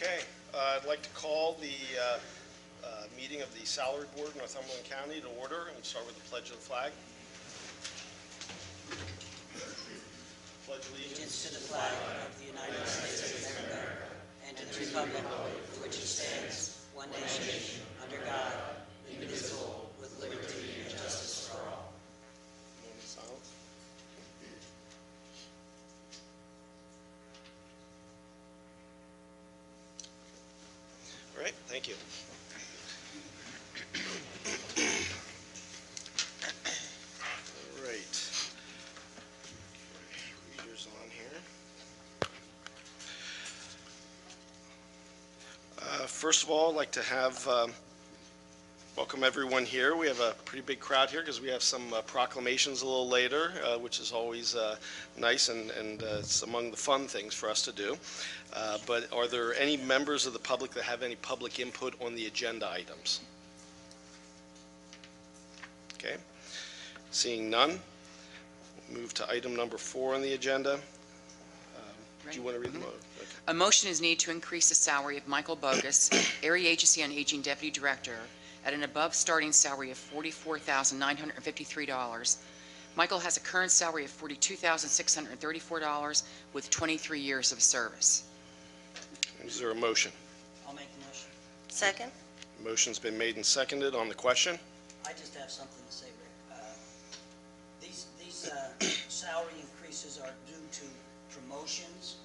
Okay, I'd like to call the meeting of the Salary Board of Northumberland County to order and start with the Pledge of the Flag. Pledge allegiance to the flag of the United States of America and to the republic for which it stands, one nation, under God, indivisible, with liberty and justice for all. Moment of silence. All right, thank you. All right. Readers on here. First of all, I'd like to have welcome everyone here. We have a pretty big crowd here because we have some proclamations a little later, which is always nice and it's among the fun things for us to do. But are there any members of the public that have any public input on the agenda items? Okay. Seeing none, we'll move to item number 4 on the agenda. Do you want to read the motion? Okay. A motion is needed to increase the salary of Michael Bogus, Area Agency on Aging Deputy Director, at an above starting salary of $44,953. Michael has a current salary of $42,634 with 23 years of service. Is there a motion? I'll make the motion. Second. Motion's been made and seconded on the question. I just have something to say, Rick. These salary increases are due to promotions,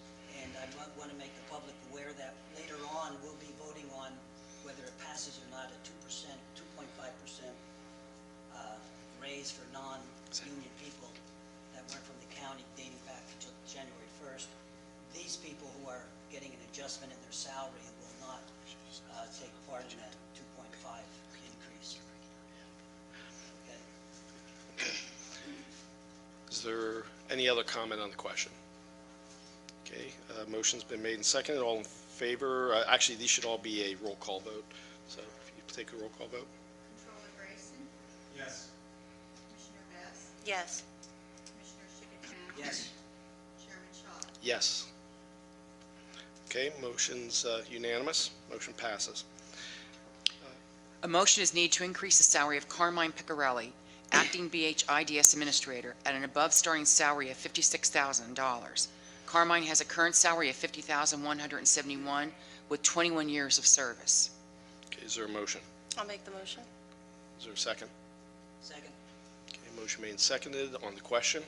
and I want to make the public aware that later on we'll be voting on whether it passes or not a 2%, 2.5% raise for non-union people that went from the county dating back to January 1st. These people who are getting an adjustment in their salary will not take part in that 2.5 increase. Okay. Is there any other comment on the question? Okay, motion's been made and seconded. All in favor? Actually, these should all be a roll call vote. So if you take a roll call vote. Controller Grayson? Yes. Commissioner Best? Yes. Commissioner Chickattown? Yes. Chairman Shaw? Yes. Okay, motion's unanimous. Motion passes. A motion is needed to increase the salary of Carmine Piccarelli, Acting BHIDS Administrator, at an above starting salary of $56,000. Carmine has a current salary of $50,171 with 21 years of service. Okay, is there a motion? I'll make the motion. Is there a second? Second. Okay, motion made and seconded on the question.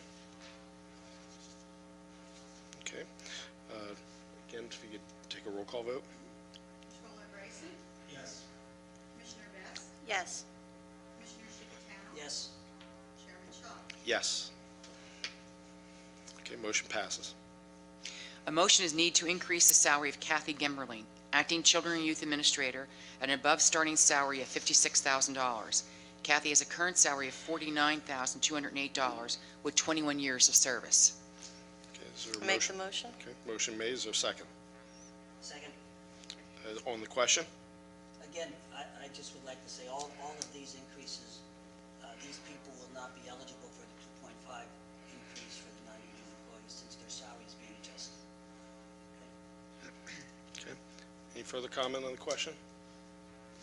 Okay. Again, if you could take a roll call vote. Controller Grayson? Yes. Commissioner Best? Yes. Commissioner Chickattown? Yes. Chairman Shaw? Yes. Okay, motion passes. A motion is needed to increase the salary of Kathy Gemberling, Acting Children and Youth Administrator, at an above starting salary of $56,000. Kathy has a current salary of $49,208 with 21 years of service. Okay, is there a Make motion? the motion. Okay, motion made. Is there a second? Second. On the question? Again, I just would like to say all of these increases, these people will not be eligible for the 2.5 increase for the non-union employees since their salary is being adjusted. Okay. Any further comment on the question?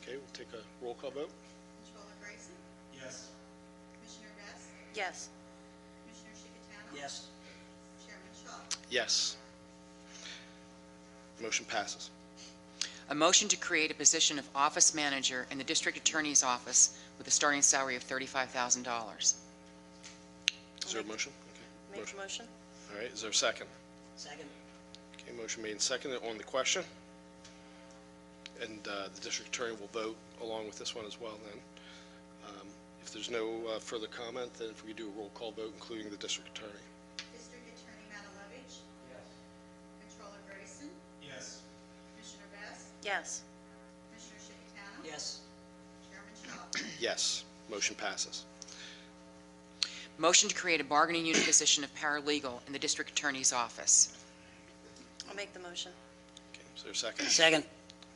Okay, we'll take a roll call vote. Controller Grayson? Yes. Commissioner Best? Yes. Commissioner Chickattown? Yes. Chairman Shaw? Yes. Motion passes. A motion to create a position of office manager in the District Attorney's Office with a starting salary of $35,000. Is there a motion? Okay. Make the motion. All right, is there a second? Second. Okay, motion made and seconded on the question. And the district attorney will vote along with this one as well then. If there's no further comment, then if we could do a roll call vote, including the district attorney. District Attorney Matalevich? Yes. Controller Grayson? Yes. Commissioner Best? Yes. Commissioner Chickattown? Yes. Chairman Shaw? Yes, motion passes. Motion to create a bargaining unit position of paralegal in the District Attorney's Office. I'll make the motion. Okay, is there a second? Second.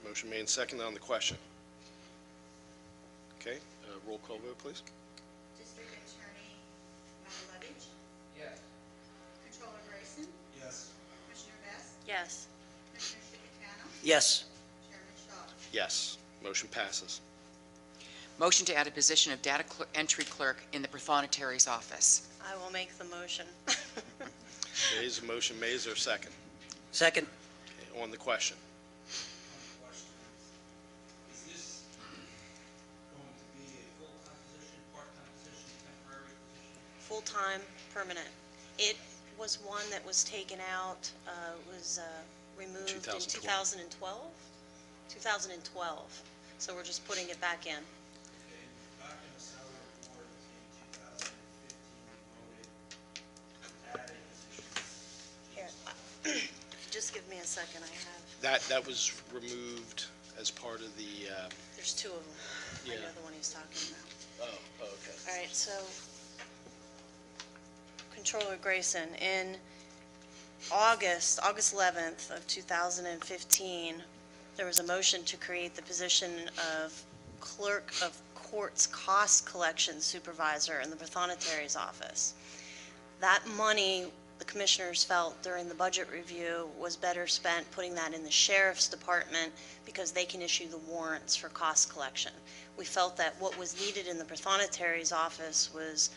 Motion made and seconded on the question. Okay, roll call vote, please. District Attorney Matalevich? Yes. Controller Grayson? Yes. Commissioner Best? Yes. Commissioner Chickattown? Yes. Chairman Shaw. Yes, motion passes. Motion to add a position of data entry clerk in the Prothonotary's office. I will make the motion. There is a motion made. Is there a second? Second. Okay, on the question. Question. Is this going to be a full-time position, part-time position, temporary position? Full-time, permanent. It was one that was taken out, removed in 2012. 2012? 2012. So we're just putting it back in. Okay, back in the salary report in 2015, we voted to add a position. Here, just give me a second, I have, That was removed as part of the, there's two of them. I Yeah. know the one he's talking about. okay. All right, so Controller Grayson, in August 11th of 2015, there was a motion to create the position of Clerk of Courts Cost Collection Supervisor in the Prothonotary's office. That money, the commissioners felt during the budget review, was better spent putting that in the sheriff's department because they can issue the warrants for cost collection. We felt that what was needed in the Prothonotary's office was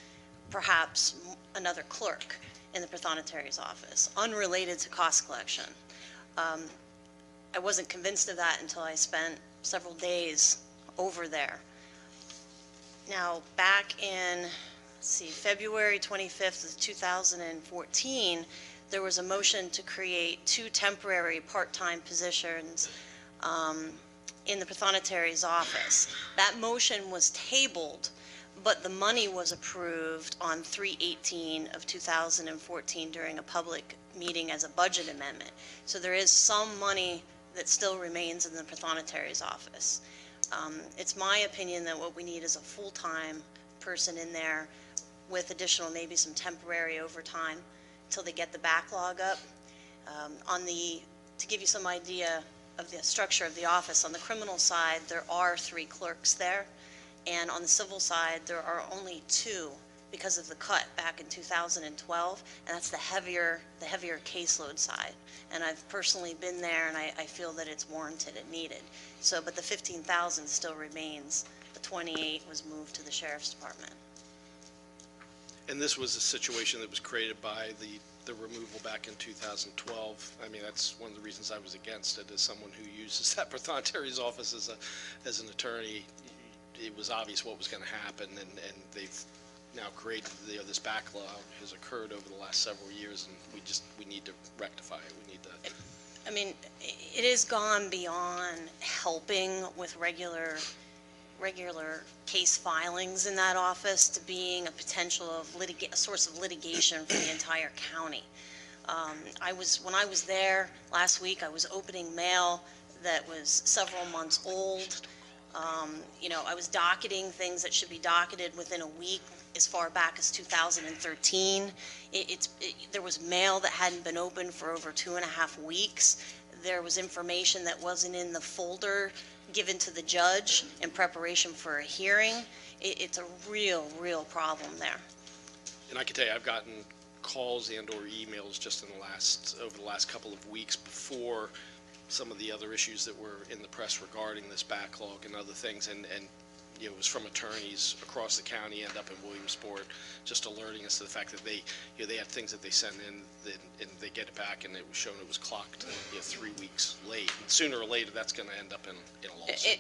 perhaps another clerk in the Prothonotary's office, unrelated to cost collection. I wasn't convinced of that until I spent several days over there. Now, back in, February 25th of 2014, there was a motion to create two temporary part-time positions in the Prothonotary's office. That motion was tabled, but the money was approved on 3/18 of 2014 during a public meeting as a budget amendment. So there is some money that still remains in the Prothonotary's office. It's my opinion that what we need is a full-time person in there with additional, maybe some temporary overtime until they get the backlog up. To give you some idea of the structure of the office, on the criminal side, there are 3 clerks there, and on the civil side, there are only 2 because of the cut back in 2012, and that's the heavier caseload side. And I've personally been there, and I feel that it's warranted and needed. So, but the 15,000 still remains. The 28 was moved to the sheriff's department. And this was a situation that was created by the removal back in 2012. I mean, that's one of the reasons I was against it. As someone who uses that Prothonotary's office as an attorney, it was obvious what was going to happen, and they've now created, this backlog has occurred over the last several years, and we need to rectify it. We need to. I mean, it has gone beyond helping with regular case filings in that office to being a potential of a source of litigation for the entire county. When I was there last week, I was opening mail that was several months old. I was docketing things that should be docketed within a week as far back as 2013. There was mail that hadn't been opened for over 2.5 weeks. There was information that wasn't in the folder given to the judge in preparation for a hearing. It's a real problem there. And I can tell you, I've gotten calls and/or emails just over the last couple of weeks before some of the other issues that were in the press regarding this backlog and other things, and it was from attorneys across the county and up in Williamsport, just alerting us to the fact that they had things that they sent in, and they get it back, and it was shown it was clocked 3 weeks late. And sooner or later, that's going to end up in a lawsuit.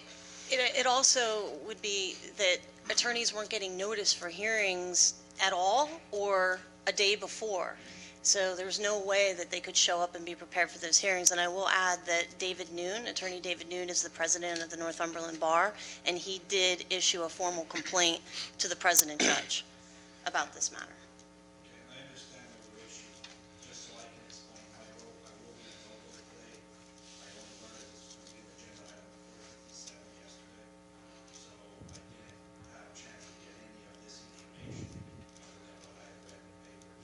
It also would be that attorneys weren't getting notice for hearings at all or a day before. So there was no way that they could show up and be prepared for those hearings. And I will add that Attorney David Noon is the president of the Northumberland Bar, and he did issue a formal complaint to the president judge about this matter. Okay, I understand there were issues. Just so I can explain, I will be available today. I only learned this was going to be an agenda item for 7 yesterday. So I didn't have a chance to get any of this information other than what I had read in the papers.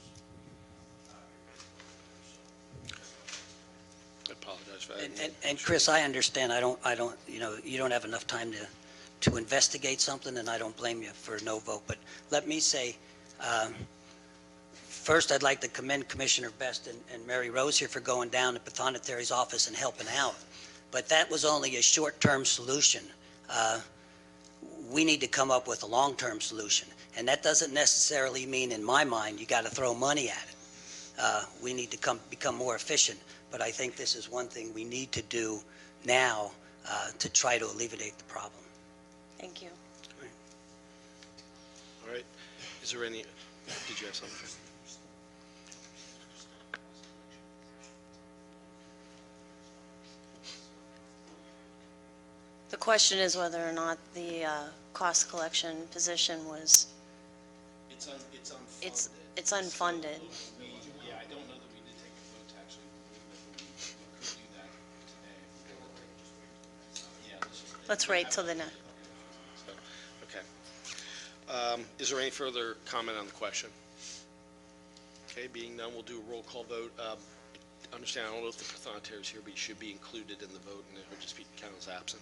I apologize for that. And Chris, I understand, you don't have enough time to investigate something, and I don't blame you for no vote. But let me say, first, I'd like to commend Commissioner Best and Mary Rose here for going down to Prothonotary's office and helping out. But that was only a short-term solution. We need to come up with a long-term solution. And that doesn't necessarily mean, in my mind, you got to throw money at it. We need to become more efficient. But I think this is one thing we need to do now to try to alleviate the problem. Thank you. All right. Is there any, did you have something? The question is whether or not the cost collection position was, It's unfunded. it's unfunded. Yeah, I don't know that we did take a vote to actually remove it, but we could do that today. Yeah, Let's wait till the next. Okay. Is there any further comment on the question? Okay, being none, we'll do a roll call vote. Understand, I don't know if the Pathonetary is here, but he should be included in the vote, and it would just be counted as absent.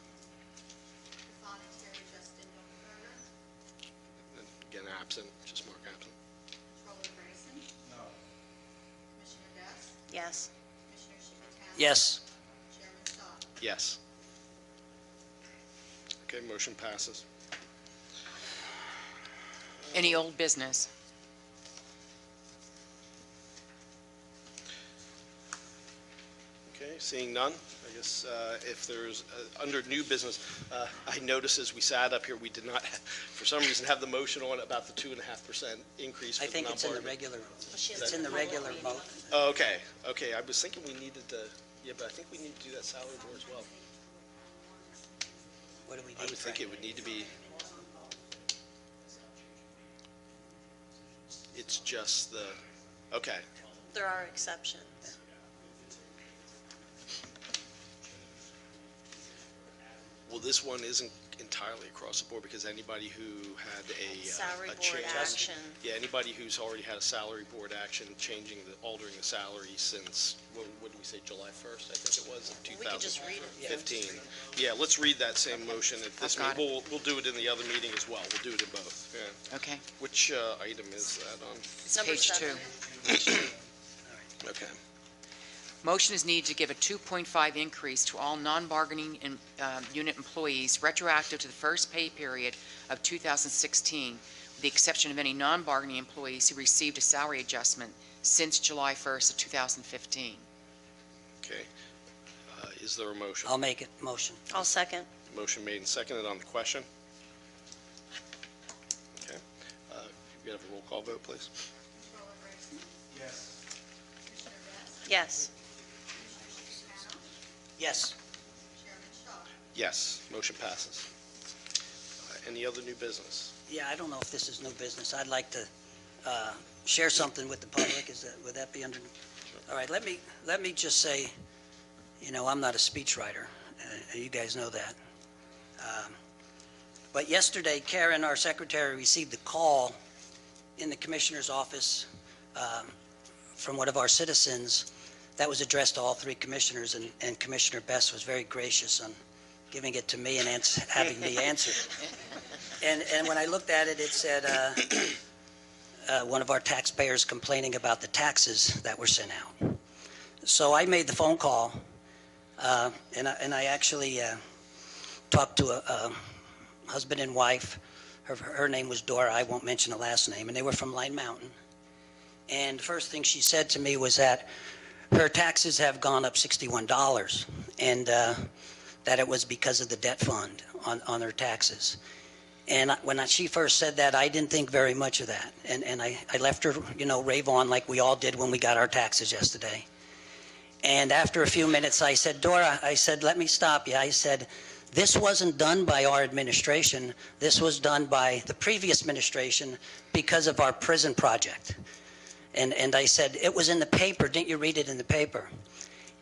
Pathonetary Justin Hilgenberger, And again, absent, just mark absent. Controller Grayson, No. Commissioner Best, Yes. Commissioner Shippentano. Yes. Chairman Shaw. Yes. Okay, motion passes. Any old business? Okay, seeing none, I guess if there's, under new business, I noticed as we sat up here, we did not, for some reason, have the motion on about the 2.5% increase for I the think it's in the non-bargaining. regular, it's in the regular vote. Oh, okay, okay, I was thinking we needed to, yeah, but I think we need to do that salary board as well. What do we need? I would think it would need to be, it's just the, okay, There are exceptions. well, this one isn't entirely across the board because anybody who had a Salary a board change- action. Yeah, anybody who's already had a salary board action, altering the salary since, what did we say, July 1st, I think it was, of We could just read it. 2015. Yeah, let's read that same motion at this I've got meeting. We'll do it in the other meeting as well. We'll do it in both, yeah. Okay, Which item is that on? it's Number page 2. 7. Okay. Motion is needed to give a 2.5 increase to all non-bargaining unit employees retroactive to the first pay period of 2016, with the exception of any non-bargaining employees who received a salary adjustment since July 1st of 2015. Okay. Is there a motion? I'll make it, motion. I'll second. Motion made and seconded on the question. Okay. You have a roll call vote, please? Controller Grayson, Yes. Commissioner Best, Yes. Commissioner Shippentano, Yes. Chairman Shaw. Yes, motion passes. Any other new business? Yeah, I don't know if this is new business. I'd like to share something with the public. Would that be under? All right, let me just say, I'm not a speechwriter. You guys know that. But yesterday, Karen, our secretary, received a call in the commissioner's office from one of our citizens that was addressed to all three commissioners, and Commissioner Best was very gracious on giving it to me and having me answer it. And when I looked at it, it said one of our taxpayers complaining about the taxes that were sent out. So I made the phone call, and I actually talked to a husband and wife. Her name was Dora. I won't mention the last name. And they were from Line Mountain. And the first thing she said to me was that her taxes have gone up $61, and that it was because of the debt fund on her taxes. And when she first said that, I didn't think very much of that. And I left her, rave on like we all did when we got our taxes yesterday. And after a few minutes, I said, Dora, I said, let me stop you. I said, this wasn't done by our administration. This was done by the previous administration because of our prison project. And I said, it was in the paper. Didn't you read it in the paper?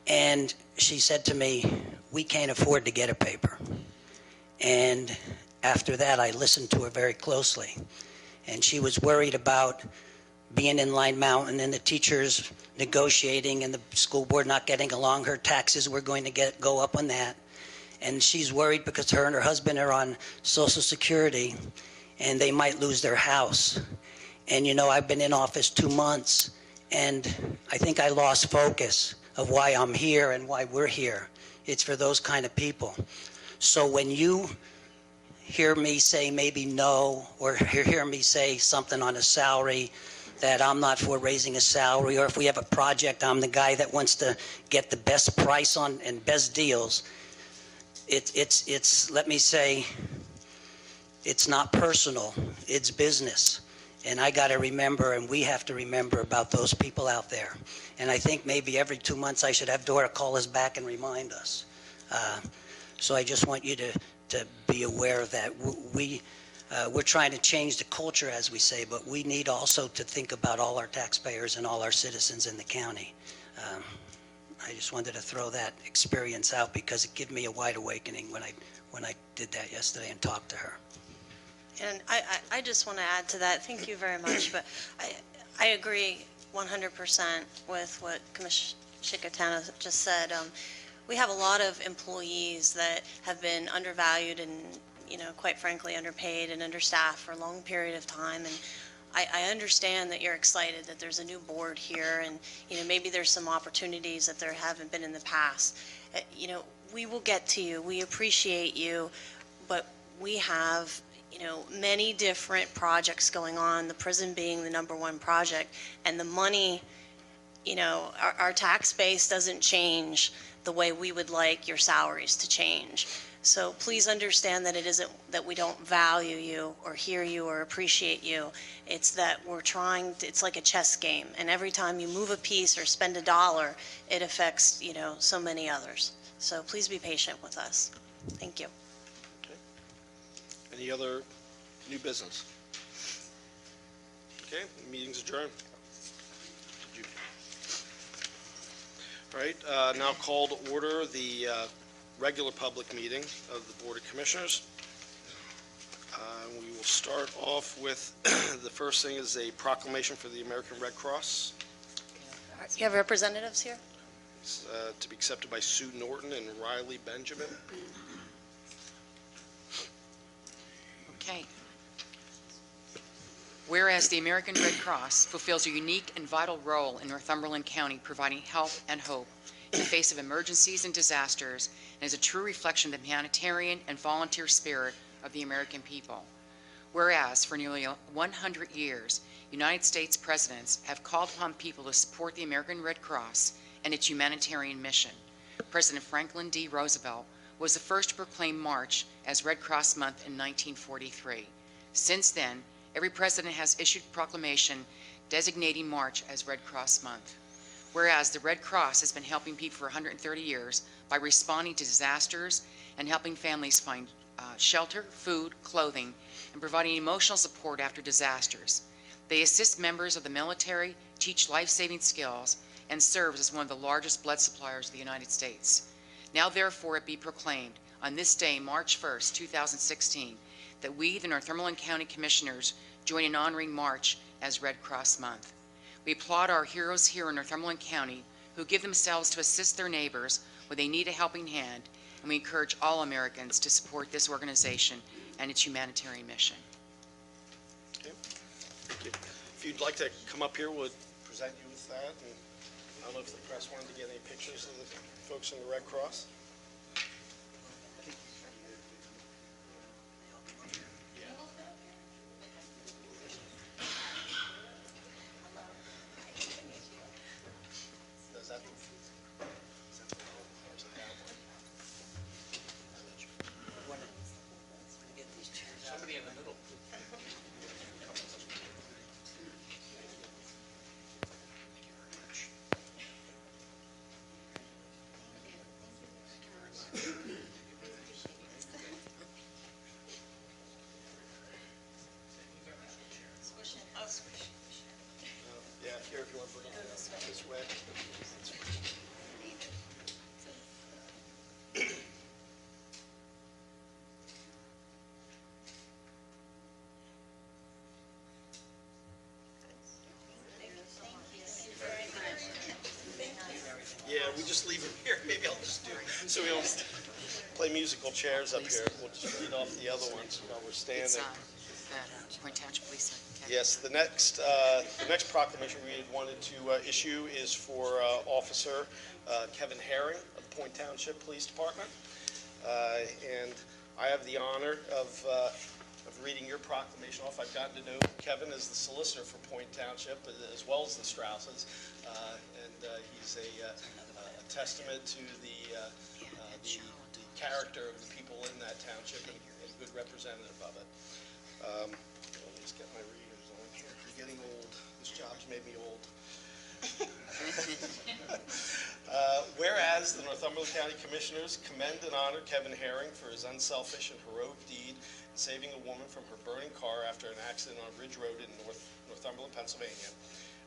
And she said to me, we can't afford to get a paper. And after that, I listened to her very closely. And she was worried about being in Line Mountain and the teachers negotiating and the school board not getting along. Her taxes were going to go up on that. And she's worried because her and her husband are on Social Security and they might lose their house. And I've been in office 2 months, and I think I lost focus of why I'm here and why we're here. It's for those kind of people. So when you hear me say maybe no, or hear me say something on a salary, that I'm not for raising a salary, or if we have a project, I'm the guy that wants to get the best price on and best deals. It's let me say, it's not personal, it's business. And I got to remember, and we have to remember about those people out there. And I think maybe every 2 months I should have Dora call us back and remind us. So I just want you to be aware of that. We're trying to change the culture, as we say, but we need also to think about all our taxpayers and all our citizens in the county. I just wanted to throw that experience out because it gave me a wide awakening when I did that yesterday and talked to her. And I just want to add to that, thank you very much, but I agree 100% with what Commissioner Chickatana just said. We have a lot of employees that have been undervalued and, quite frankly, underpaid and understaffed for a long period of time. And I understand that you're excited that there's a new board here and, maybe there's some opportunities that there haven't been in the past. We will get to you. We appreciate you, but we have many different projects going on, the prison being the #1 project, and the money, our tax base doesn't change the way we would like your salaries to change. So please understand that it isn't that we don't value you or hear you or appreciate you. It's that we're trying, it's like a chess game, and every time you move a piece or spend a dollar, it affects, so many others. So please be patient with us. Thank you. Any other new business? Okay, meeting's adjourned. All right, now call to order the regular public meeting of the Board of Commissioners. We will start off with, the first thing is a proclamation for the American Red Cross. You have representatives here? To be accepted by Sue Norton and Riley Benjamin. Okay. Whereas the American Red Cross fulfills a unique and vital role in Northumberland County, providing help and hope in the face of emergencies and disasters, and is a true reflection of the humanitarian and volunteer spirit of the American people. Whereas for nearly 100 years, United States presidents have called upon people to support the American Red Cross and its humanitarian mission. President Franklin D. Roosevelt was the first to proclaim March as Red Cross Month in 1943. Since then, every president has issued a proclamation designating March as Red Cross Month. Whereas the Red Cross has been helping people for 130 years by responding to disasters and helping families find shelter, food, clothing, and providing emotional support after disasters. They assist members of the military, teach life-saving skills, and serves as one of the largest blood suppliers of the United States. Now therefore it be proclaimed on this day, March 1st, 2016, that we, the Northumberland County Commissioners, join in honoring March as Red Cross Month. We applaud our heroes here in Northumberland County who give themselves to assist their neighbors when they need a helping hand, and we encourage all Americans to support this organization and its humanitarian mission. Okay. Thank you. If you'd like to come up here, we'll present you with that. And I don't know if the press wanted to get any pictures of the folks in the Red Cross. Somebody in the middle. Yeah, here if you want to bring it this way. Yeah, we just leave them here. Maybe I'll just do it. So we don't play musical chairs up here. We'll just read off the other ones while we're It's standing. Point Township Policeman. Yes, the next proclamation we wanted to issue is for Officer Kevin Herring of Point Township Police Department. And I have the honor of reading your proclamation off. I've gotten to know Kevin as the solicitor for Point Township as well as the Strausses, and he's a testament to the character of the people in that township and a good representative of it. Let me just get my readers on here. I'm getting old. This job's made me old. Whereas the Northumberland County Commissioners commend and honor Kevin Herring for his unselfish and heroic deed in saving a woman from her burning car after an accident on Ridge Road in Northumberland, Pennsylvania.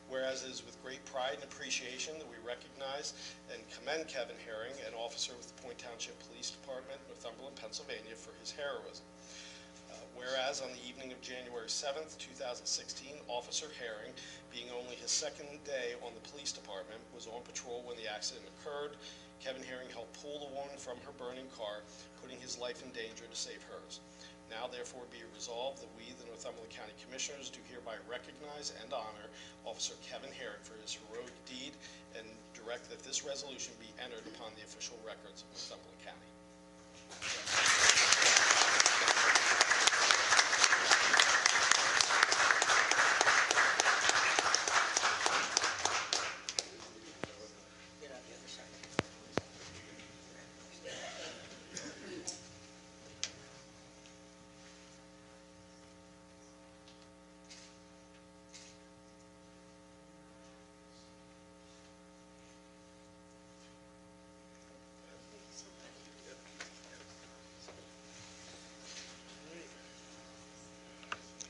Whereas it is with great pride and appreciation that we recognize and commend Kevin Herring, an officer with the Point Township Police Department, Northumberland, Pennsylvania, for his heroism. Whereas on the evening of January 7th, 2016, Officer Herring, being only his second day on the police department, was on patrol when the accident occurred. Kevin Herring helped pull the woman from her burning car, putting his life in danger to save hers. Now therefore be it resolved that we, the Northumberland County Commissioners, do hereby recognize and honor Officer Kevin Herring for his heroic deed and direct that this resolution be entered upon the official records of Northumberland County. Get out the other side.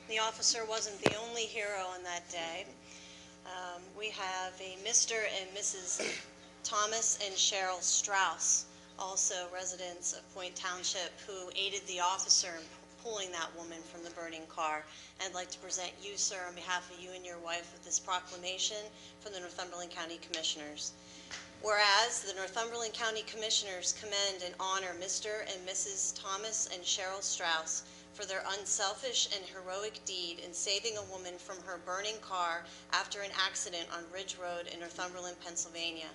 The officer wasn't the only hero on that day. We have a Mr. and Mrs. Thomas and Cheryl Strauss, also residents of Point Township, who aided the officer in pulling that woman from the burning car. I'd like to present you, sir, on behalf of you and your wife, with this proclamation from the Northumberland County Commissioners. Whereas the Northumberland County Commissioners commend and honor Mr. and Mrs. Thomas and Cheryl Strauss for their unselfish and heroic deed in saving a woman from her burning car after an accident on Ridge Road in Northumberland, Pennsylvania.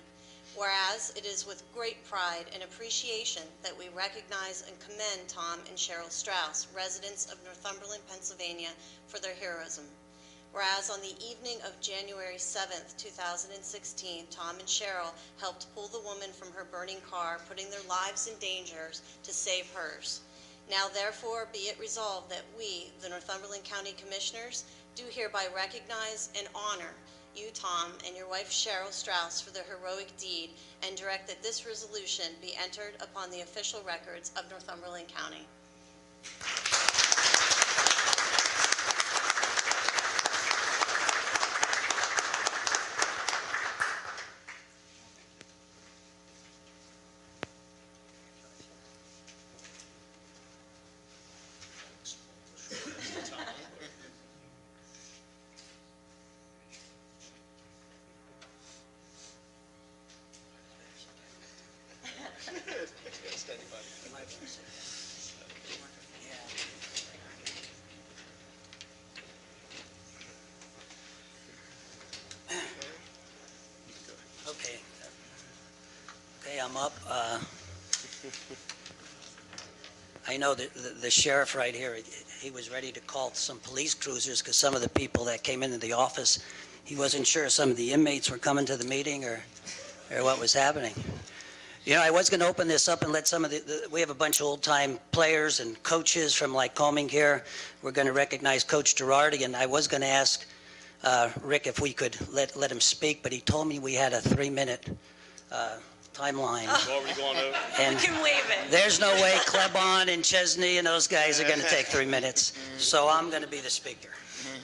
Whereas it is with great pride and appreciation that we recognize and commend Tom and Cheryl Strauss, residents of Northumberland, Pennsylvania, for their heroism. Whereas on the evening of January 7th, 2016, Tom and Cheryl helped pull the woman from her burning car, putting their lives in danger to save hers. Now therefore be it resolved that we, the Northumberland County Commissioners, do hereby recognize and honor you, Tom, and your wife Cheryl Strauss for their heroic deed, and direct that this resolution be entered upon the official records of Northumberland County. Against anybody. Okay. Okay, I'm up. I know that the sheriff right here, he was ready to call some police cruisers because some of the people that came into the office, he wasn't sure some of the inmates were coming to the meeting or what was happening. You know, I was going to open this up and let some of we have a bunch of old-time players and coaches from Lycoming here. We're going to recognize Coach Girardi, and I was going to ask Rick if we could let him speak, but he told me we had a 3-minute timeline. We're already going over. And We can waive it. there's no way Klebon and Chesney and those guys are going to take 3 minutes, so I'm going to be the speaker.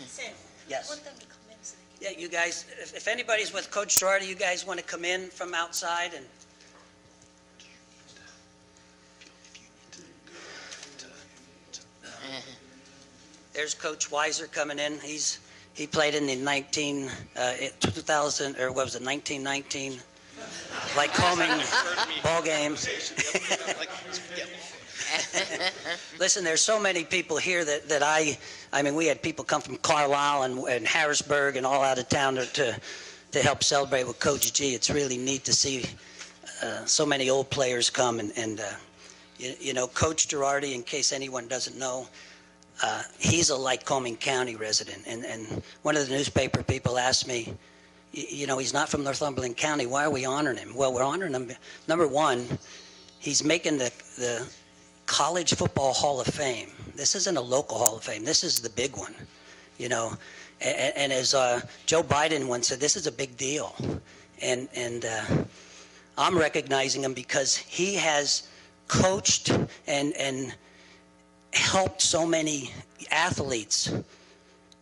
Sam, Yes. I want them to come in so they can... Yeah, you guys, if anybody's with Coach Girardi, you guys want to come in from outside and... There's Coach Weiser coming in. He played in the 2000, or what was it, 1919 Lycoming ball game. Listen, there's so many people here that I mean, we had people come from Carlisle and Harrisburg and all out of town to help celebrate with Coach G. It's really neat to see so many old players come, and you know, Coach Girardi, in case anyone doesn't know, he's a Lycoming County resident, and one of the newspaper people asked me, you know, he's not from Northumberland County, why are we honoring him? Well, we're honoring him, number one, he's making the College Football Hall of Fame. This isn't a local Hall of Fame, this is the big one, you know, and as Joe Biden once said, this is a big deal, and I'm recognizing him because he has coached and helped so many athletes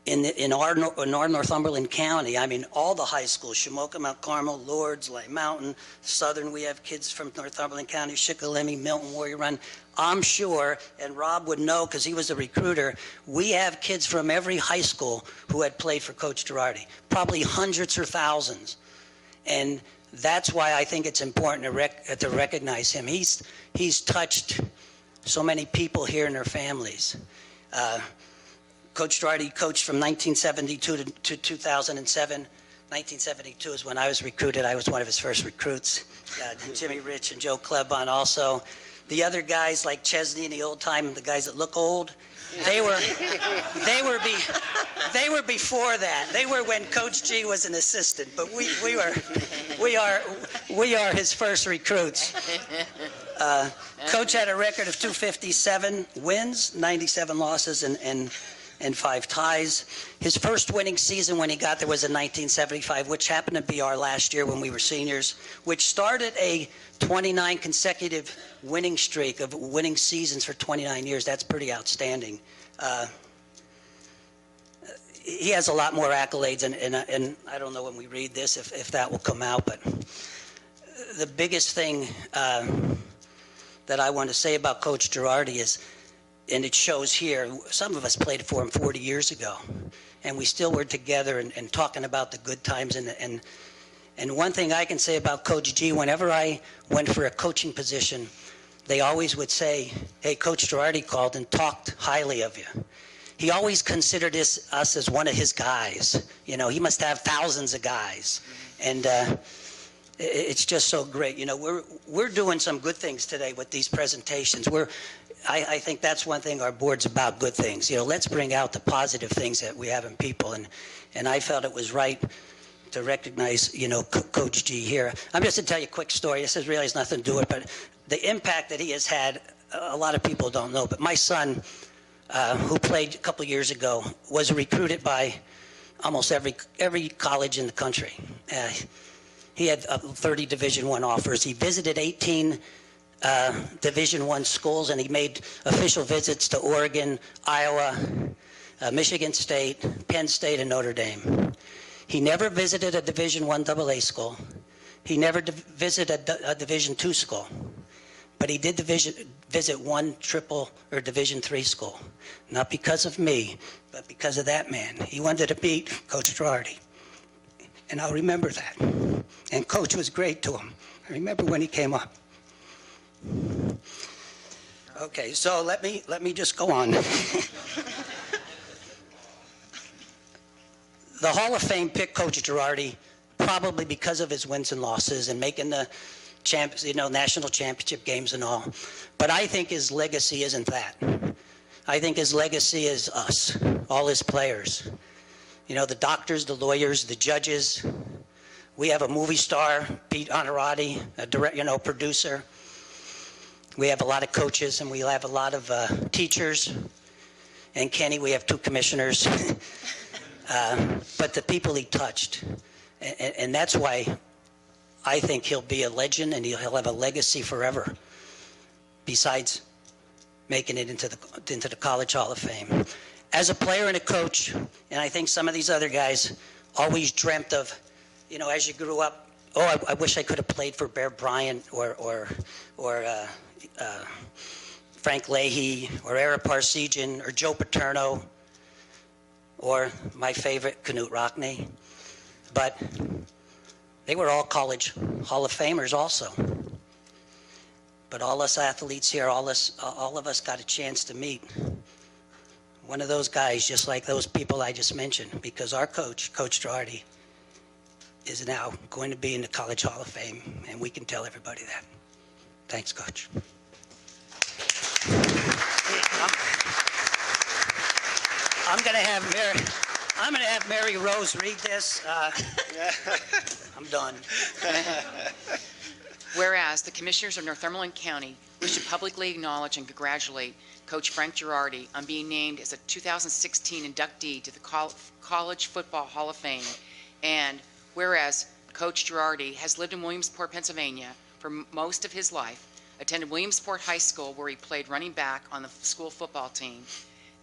in our Northumberland County. I mean, all the high schools, Shamokin, Mount Carmel, Lourdes, Light Mountain, Southern, we have kids from Northumberland County, Shikellamy, Milton, Warrior Run. I'm sure, and Rob would know because he was a recruiter, we have kids from every high school who had played for Coach Girardi, probably hundreds or thousands. And that's why I think it's important to recognize him. He's touched so many people here and their families. Coach Girardi coached from 1972 to 2007. 1972 is when I was recruited. I was one of his first recruits. Jimmy Rich and Joe Klebon also. The other guys like Chesney and the old time, the guys that look old, they were before that. They were when Coach G was an assistant, but we are his first recruits. Coach had a record of 257 wins, 97 losses, and 5 ties. His first winning season when he got there was in 1975, which happened to be our last year when we were seniors, which started a 29 consecutive winning streak of winning seasons for 29 years. That's pretty outstanding. He has a lot more accolades, and I don't know when we read this if that will come out, but the biggest thing that I want to say about Coach Girardi is, and it shows here, some of us played for him 40 years ago, and we still were together and talking about the good times. And one thing I can say about Coach G, whenever I went for a coaching position, they always would say, hey, Coach Girardi called and talked highly of you. He always considered us as one of his guys. You know, he must have thousands of guys. And it's just so great. You know, we're doing some good things today with these presentations. I think that's one thing our board's about, good things. You know, let's bring out the positive things that we have in people. And I felt it was right to recognize, you know, Coach G here. I'm just going to tell you a quick story. This really has nothing to do with it, but the impact that he has had, a lot of people don't know. But my son, who played a couple years ago, was recruited by almost every college in the country. He had 30 Division I offers. He visited 18 Division I schools, and he made official visits to Oregon, Iowa, Michigan State, Penn State, and Notre Dame. He never visited a Division I AA school. He never visited a Division II school. But he did visit one triple or Division III school. Not because of me, but because of that man. He wanted to meet Coach Girardi. And I'll remember that. And Coach was great to him. I remember when he came up. Okay, so let me just go on. The Hall of Fame picked Coach Girardi probably because of his wins and losses and making the national championship games and all. But I think his legacy isn't that. I think his legacy is us, all his players. You know, the doctors, the lawyers, the judges. We have a movie star, Pete Honorati, a producer. We have a lot of coaches, and we have a lot of teachers. And Kenny, we have 2 commissioners. But the people he touched, and that's why I think he'll be a legend, and he'll have a legacy forever, besides making it into the College Hall of Fame. As a player and a coach, and I think some of these other guys always dreamt of, you know, as you grew up, I wish I could have played for Bear Bryant or Frank Leahy or Ara Parseghian or Joe Paterno or my favorite, Knute Rockne. But they were all College Hall of Famers also. But all us athletes here, all of us got a chance to meet one of those guys, just like those people I just mentioned, because our coach, Coach Girardi, is now going to be in the College Hall of Fame, and we can tell everybody that. Thanks, Coach. I'm going to have Mary Rose read this. I'm done. Whereas the Commissioners of Northumberland County wish to publicly acknowledge and congratulate Coach Frank Girardi on being named as a 2016 inductee to the College Football Hall of Fame. And whereas Coach Girardi has lived in Williamsport, Pennsylvania for most of his life, attended Williamsport High School where he played running back on the school football team.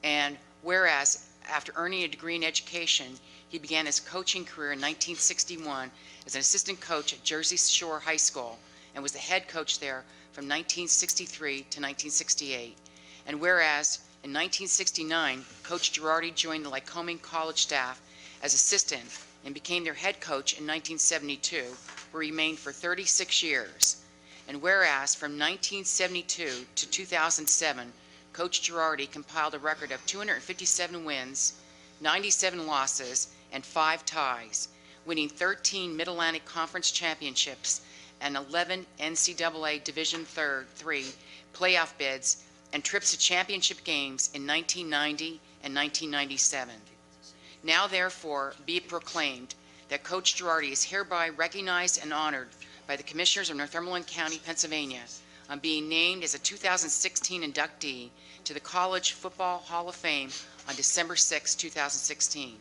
And whereas after earning a degree in education, he began his coaching career in 1961 as an assistant coach at Jersey Shore High School and was the head coach there from 1963 to 1968. And whereas in 1969, Coach Girardi joined the Lycoming College staff as assistant and became their head coach in 1972, where he remained for 36 years. And whereas from 1972 to 2007, Coach Girardi compiled a record of 257 wins, 97 losses, and 5 ties, winning 13 Mid-Atlantic Conference championships and 11 NCAA Division III playoff bids and trips to championship games in 1990 and 1997. Now, therefore, be it proclaimed that Coach Girardi is hereby recognized and honored by the Commissioners of Northumberland County, Pennsylvania, on being named as a 2016 inductee to the College Football Hall of Fame on December 6, 2016.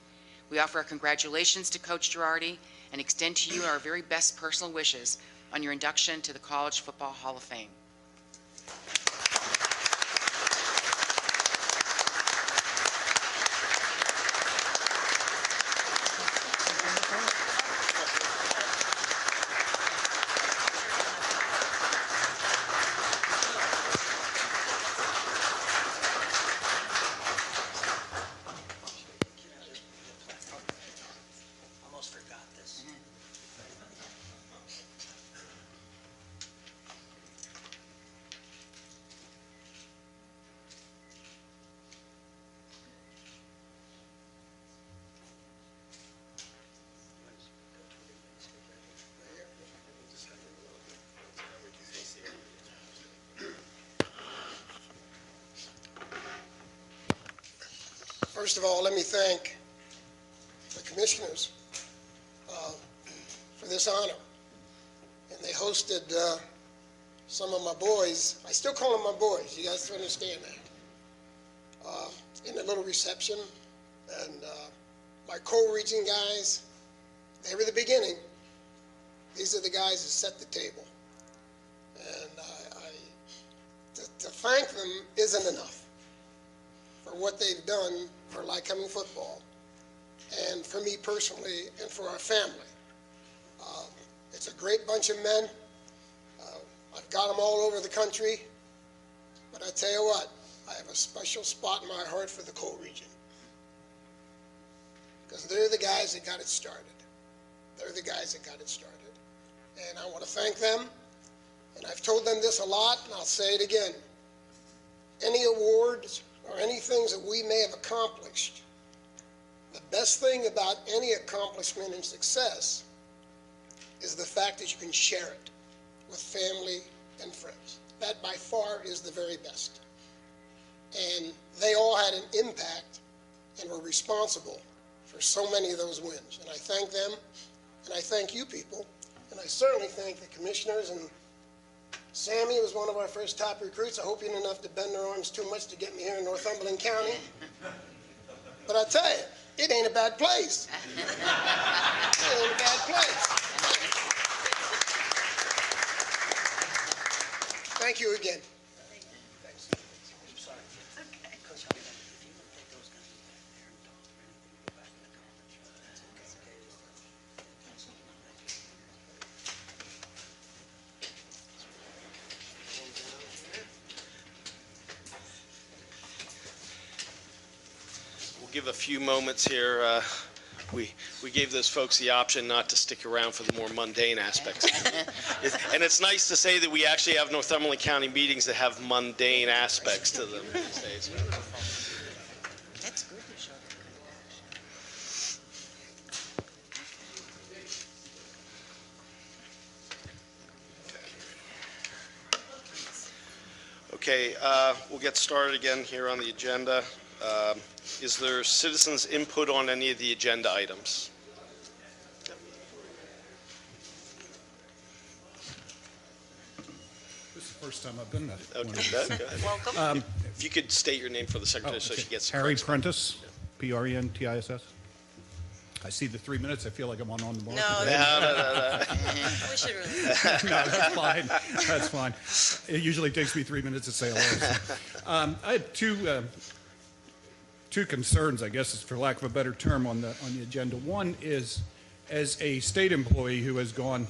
We offer our congratulations to Coach Girardi and extend to you our very best personal wishes on your induction to the College Football Hall of Fame. Almost forgot this. First of all, let me thank the commissioners for this honor. And they hosted some of my boys. I still call them my boys. You guys understand that. In a little reception. And my co-region guys, they were the beginning. These are the guys that set the table. And to thank them isn't enough for what they've done for Lycoming football, and for me personally, and for our family. It's a great bunch of men. I've got them all over the country, but I tell you what, I have a special spot in my heart for the coal region, because they're the guys that got it started. They're the guys that got it started. And I want to thank them, and I've told them this a lot, and I'll say it again. Any awards or any things that we may have accomplished, the best thing about any accomplishment and success is the fact that you can share it with family and friends. That by far is the very best. And they all had an impact and were responsible for so many of those wins. And I thank them, and I thank you people, and I certainly thank the commissioners. And Sammy was one of our first top recruits. I hope you didn't have to bend their arms too much to get me here in Northumberland County. But I tell you, it ain't a bad place. It ain't a bad place. Thank you again. Thanks. I'm sorry. It's okay. Coach, if you would take those guys back there and talk or anything, go back in the conference. That's okay. We'll give a few moments here. We gave those folks the option not to stick around for the more mundane aspects. And it's nice to say that we actually have Northumberland County meetings that have mundane aspects to them these days. That's good to show Okay, we'll get started again here on the agenda. Is there citizens' input on any of the agenda items? This is the first time I've been there. Okay, go ahead. Welcome. If you could state your name for the secretary so she gets the Harry correct. Prentice, Prentiss. I see the 3 minutes. I feel like I'm on the market. No, No. we should really. No, that's fine. That's fine. It usually takes me 3 minutes to say hello. I had two concerns, I guess, for lack of a better term, on the agenda. One is, as a state employee who has gone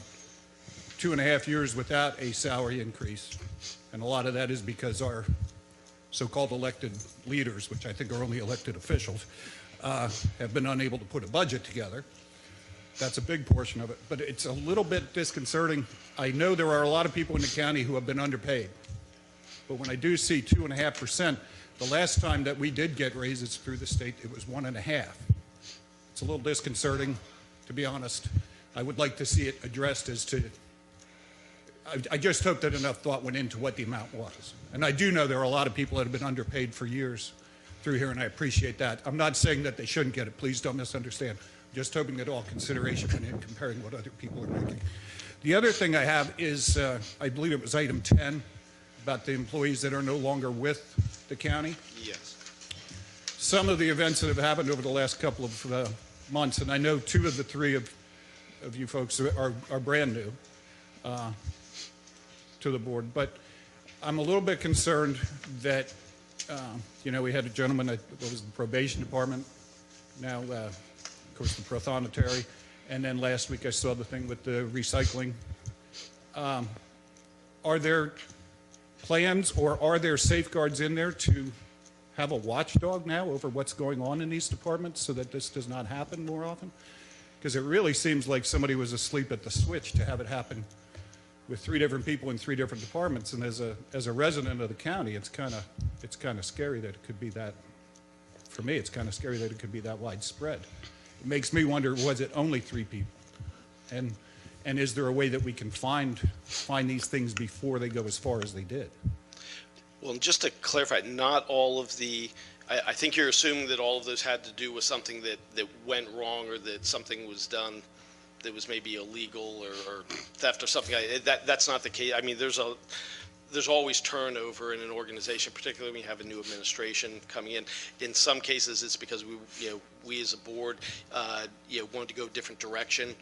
2.5 years without a salary increase, and a lot of that is because our so-called elected leaders, which I think are only elected officials, have been unable to put a budget together. That's a big portion of it, but it's a little bit disconcerting. I know there are a lot of people in the county who have been underpaid, but when I do see 2.5%, the last time that we did get raises through the state, it was 1.5. It's a little disconcerting, to be honest. I would like to see it addressed as to, I just hope that enough thought went into what the amount was. And I do know there are a lot of people that have been underpaid for years through here, and I appreciate that. I'm not saying that they shouldn't get it. Please don't misunderstand. I'm just hoping that all consideration went in comparing what other people are making. The other thing I have is, I believe it was item 10, about the employees that are no longer with the county. Yes. Some of the events that have happened over the last couple of months, and I know 2 of the 3 of you folks are brand new to the board, but I'm a little bit concerned that, we had a gentleman that was in the probation department, now, of course, the prothonotary, and then last week I saw the thing with the recycling. Are there plans or are there safeguards in there to have a watchdog now over what's going on in these departments so that this does not happen more often? Because it really seems like somebody was asleep at the switch to have it happen with 3 different people in 3 different departments. And as a resident of the county, it's kind of scary that it could be that. For me, it's kind of scary that it could be that widespread. It makes me wonder: was it only 3 people? And is there a way that we can find these things before they go as far as they did? Well, just to clarify, not all of the, I think you're assuming that all of those had to do with something that went wrong, or that something was done that was maybe illegal or theft or something. That's not the case. I mean, there's always turnover in an organization, particularly when you have a new administration coming in. In some cases, it's because we as a board, wanted to go a different direction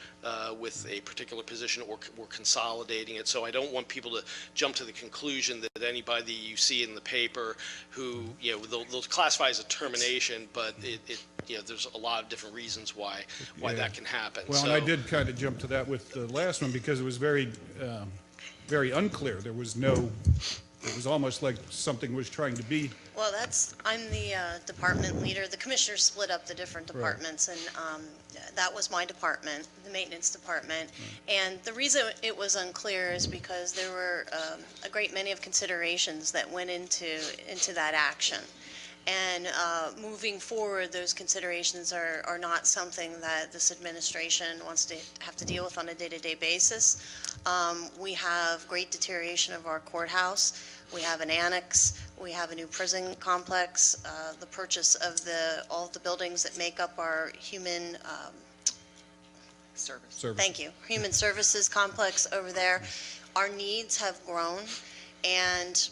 with a particular position, or we're consolidating it. So I don't want people to jump to the conclusion that anybody you see in the paper who, they'll classify as a termination, but there's a lot of different reasons why that can happen. Well, and I did kind of jump to that with the last one because it was very unclear. It was almost like something was trying to be. Well, I'm the department leader. The commissioners split up the different departments, and that was my department, the maintenance department. And the reason it was unclear is because there were a great many of considerations that went into that action. And moving forward, those considerations are not something that this administration wants to have to deal with on a day-to-day basis. We have great deterioration of our courthouse. We have an annex. We have a new prison complex. The purchase of all of the buildings that make up our human Service. Thank you. Human Services Complex over there. Our needs have grown, and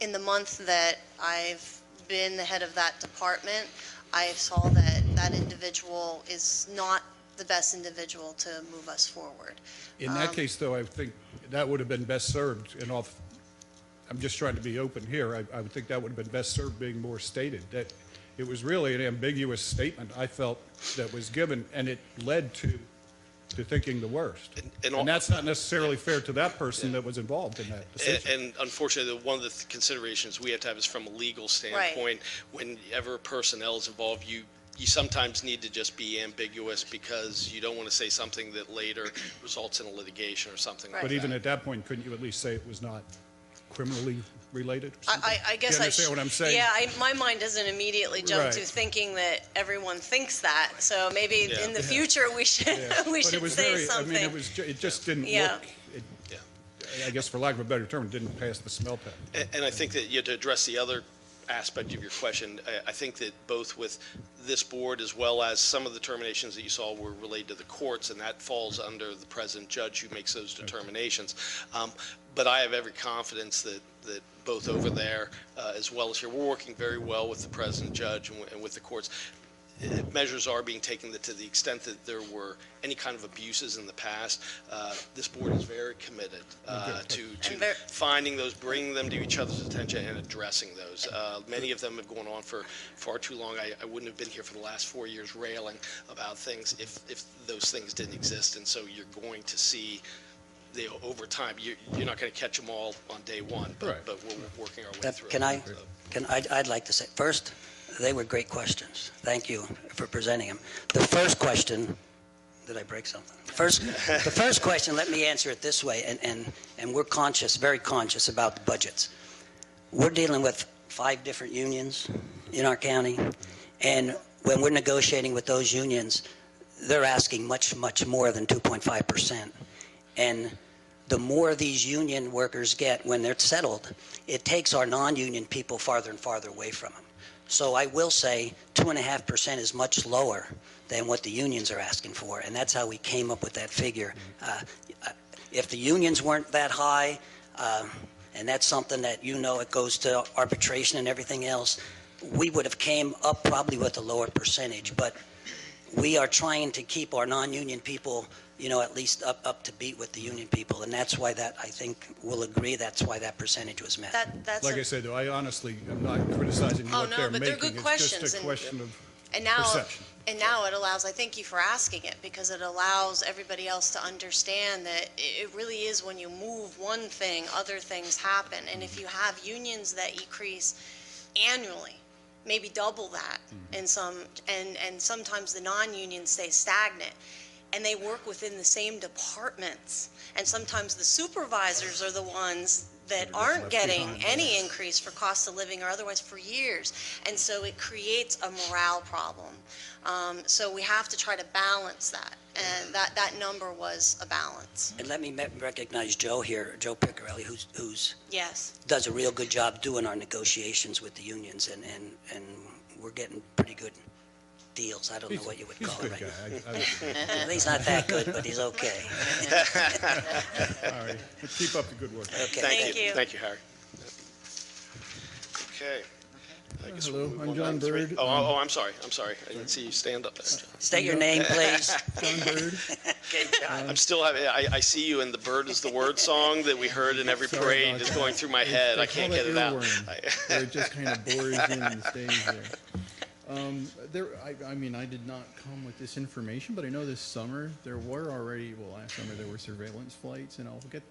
in the month that I've been the head of that department, I saw that individual is not the best individual to move us forward. In that case, though, I think that would have been best served, and I'm just trying to be open here, I would think that would have been best served being more stated, that it was really an ambiguous statement, I felt, that was given, and it led to thinking the worst. And that's not necessarily fair to that person that was involved in that decision. And unfortunately, one of the considerations we have to have is from a legal standpoint. Whenever personnel is involved, you sometimes need to just be ambiguous because you don't want to say something that later results in a litigation or something like that. But even at that point, couldn't you at least say it was not criminally related? Or something? I guess you understand what I'm saying? Yeah, my mind doesn't immediately jump to Right. thinking that everyone thinks that. So maybe in the future we should But we it should was say very, something. I mean, it just didn't Yeah. look, I guess for lack of a better term, didn't pass the smell test. And I think that, to address the other aspect of your question, I think that both with this board as well as some of the terminations that you saw were related to the courts, and that falls under the president judge who makes those determinations. But I have every confidence that both over there as well as here, we're working very well with the president judge and with the courts. Measures are being taken that to the extent that there were any kind of abuses in the past, this board is very committed to finding those, bringing them to each other's attention and addressing those. Many of them have gone on for far too long. I wouldn't have been here for the last 4 years railing about things if those things didn't exist. And so you're going to see over time, you're not going to catch them all on day one, but we're working our way through it. I'd like to say, first, they were great questions. Thank you for presenting them. The first question, did I break something? The first question, let me answer it this way, and we're conscious, very conscious about the budgets. We're dealing with 5 different unions in our county, and when we're negotiating with those unions, they're asking much, much more than 2.5%. And the more these union workers get when they're settled, it takes our non-union people farther and farther away from them. So I will say 2.5% is much lower than what the unions are asking for, and that's how we came up with that figure. If the unions weren't that high, and that's something that it goes to arbitration and everything else, we would have came up probably with a lower percentage. But we are trying to keep our non-union people, at least up to beat with the union people, and that's why that, I think we'll agree, that's why that percentage was met. Like I said, though, I honestly am not criticizing what they're making. They're good questions. It's just a question of now, perception. And now it allows, I thank you for asking it, because it allows everybody else to understand that it really is when you move one thing, other things happen. And if you have unions that increase annually, maybe double that in some, and sometimes the non-unions stay stagnant, and they work within the same departments. And sometimes the supervisors are the ones that aren't getting any increase for cost of living or otherwise for years. And so it creates a morale problem. So we have to try to balance that. And that number was a balance. And let me recognize Joe here, Joe Piccarelli, who's Yes. does a real good job doing our negotiations with the unions, and we're getting pretty good deals. I don't know what you would call it right now. Well, he's not that good, but he's okay. All right. Keep up the good work. Okay. Thank you. Thank you, Harry. Okay. I guess Hello, we'll I'm move John on to 3. Bird. Oh, I'm sorry. I didn't see you stand up there, John. State your name, please. John Bird. Okay, John. I'm still having, I see you in the Bird is the Word song that we heard in every Sorry parade about is that. going through my head. I can't get it out. Where it just kind of bores in and stays there. I did not come with this information, but I know this summer there were already, last summer there were surveillance flights, and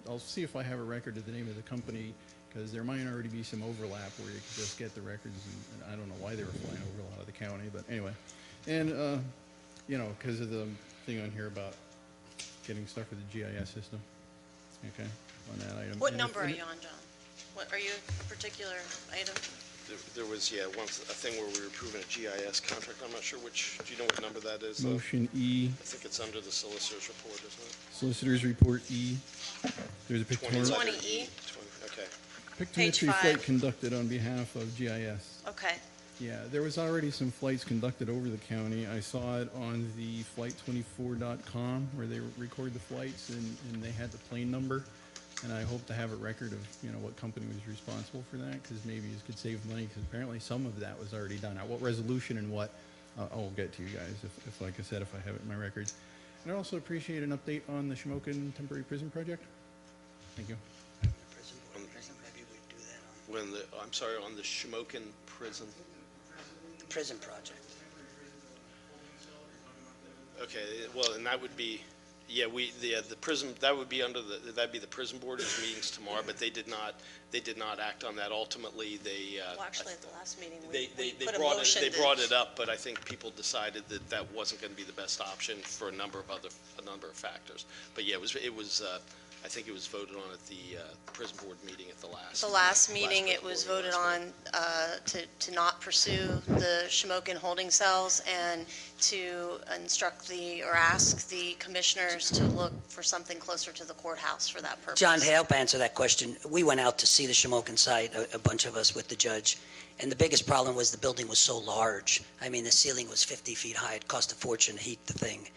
I'll see if I have a record of the name of the company, because there might already be some overlap where you could just get the records, and I don't know why they were flying over a lot of the county, but anyway. And, because of the thing on here about getting stuff for the GIS system, okay, on that item. What And number if- are you on, John? What, are you a particular item? There was, once a thing where we were approving a GIS contract. I'm not sure which, do you know what number that is? Motion E, I think it's under the solicitor's report, isn't it? Solicitor's Report E. There's a 20 pictorial, letter 20E? Okay. pictometry Page flight 5. conducted on behalf of GIS. Okay. Yeah, there was already some flights conducted over the county. I saw it on the flight24.com where they record the flights, and they had the plane number. And I hope to have a record of, what company was responsible for that, because maybe it could save money, because apparently some of that was already done. Now, what resolution and what, I'll get to you guys, if like I said, if I have it in my records. And I also appreciate an update on the Shamokin Temporary Prison Project. Thank you. Maybe we do that on I'm sorry, on the Shamokin prison. the prison project. Okay, well, and that would be, the prison, that would be that'd be the prison board. Its meetings tomorrow, but they did not act on that. Ultimately, Well, actually, at the last meeting, they we put a brought motion. it, they brought it up, but I think people decided that wasn't going to be the best option for a number of factors. But yeah, it was I think it was voted on at the prison board meeting at the last. The last meeting, prison it was board voted last on to not pursue the Shamokin holding cells and to or ask the commissioners to look for something closer to the courthouse for that purpose. John, to help answer that question, we went out to see the Shamokin site, a bunch of us with the judge, and the biggest problem was the building was so large. I mean, the ceiling was 50 feet high. It cost a fortune to heat the thing.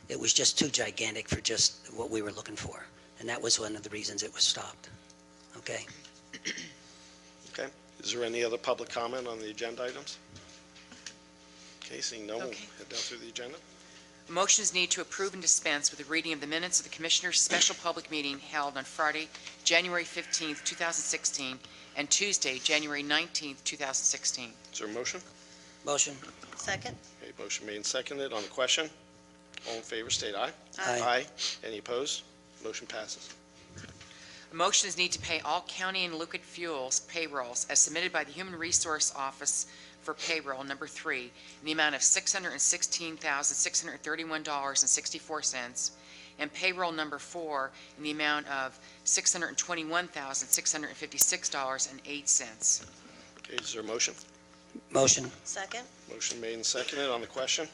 It was just too gigantic for just what we were looking for, and that was one of the reasons it was stopped. Okay? Okay. Is there any other public comment on the agenda items? Okay, seeing no one, Okay. head down through the agenda. A motion is needed to approve and dispense with the reading of the minutes of the Commissioners' special public meeting held on Friday, January 15th, 2016, and Tuesday, January 19th, 2016. Is there a motion? Motion? Second? Okay, motion made and seconded. On the question, all in favor, state aye. Aye. Any opposed? Motion passes. A motion is needed to pay all county and liquid fuels payrolls as submitted by the Human Resource Office for payroll number 3 in the amount of $616,631.64 and payroll number 4 in the amount of $621,656.08. Okay, is there a motion? Motion? Second? Motion made and seconded. On the question,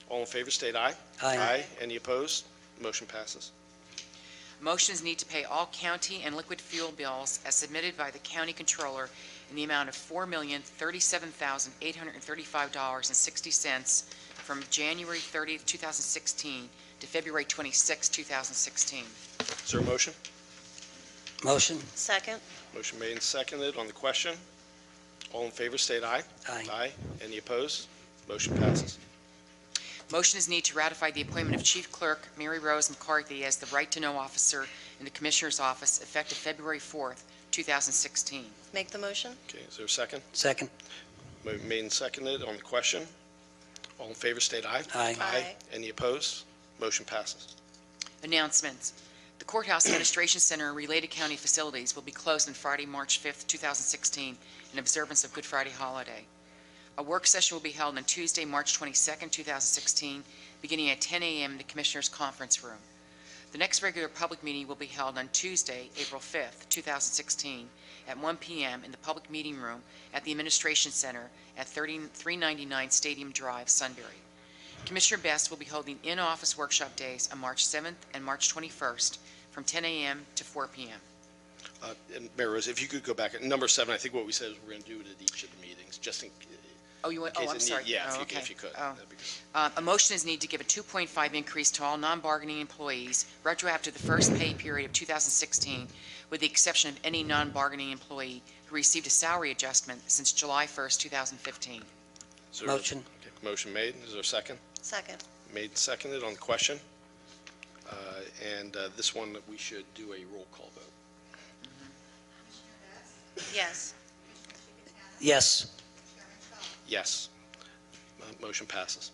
all in favor, state aye. Aye. Any opposed? Motion passes. Motions need to pay all county and liquid fuel bills as submitted by the county controller in the amount of $4,037,835.60 from January 30th, 2016 to February 26, 2016. Is there a motion? Motion? Second? Motion made and seconded. On the question, all in favor, state aye. Aye. Any opposed? Motion passes. Motion is needed to ratify the appointment of Chief Clerk Mary Rose McCarthy as the Right-to-Know Officer in the Commissioner's Office effective February 4th, 2016. Make the motion? Okay, is there a second? Second? Made and seconded. On the question, all in favor, state aye. Aye. Aye. Any opposed? Motion passes. Announcements. The Courthouse Administration Center and related county facilities will be closed on Friday, March 5th, 2016, in observance of Good Friday holiday. A work session will be held on Tuesday, March 22nd, 2016, beginning at 10 a.m. in the Commissioners' Conference Room. The next regular public meeting will be held on Tuesday, April 5th, 2016, at 1 p.m. in the Public Meeting Room at the Administration Center at 399 Stadium Drive, Sunbury. Commissioner Best will be holding in-office workshop days on March 7th and March 21st from 10 a.m. to 4 p.m. And Mayor Rose, if you could go back, at number 7, I think what we said is we're going to do it at each of the meetings, just in Oh, you want, case oh, I'm it need- sorry. Yeah, Oh, if you could. Oh. That'd be good. A motion is needed to give a 2.5 increase to all non-bargaining employees retroactive to the first pay period of 2016, with the exception of any non-bargaining employee who received a salary adjustment since July 1st, 2015. Is there- Motion. okay, motion made. Is there a second? Second? Made and seconded. On the question. And this one, we should do a roll call vote. Commissioner Best? Yes. Yes. Chairman Shaw? Yes. Motion passes.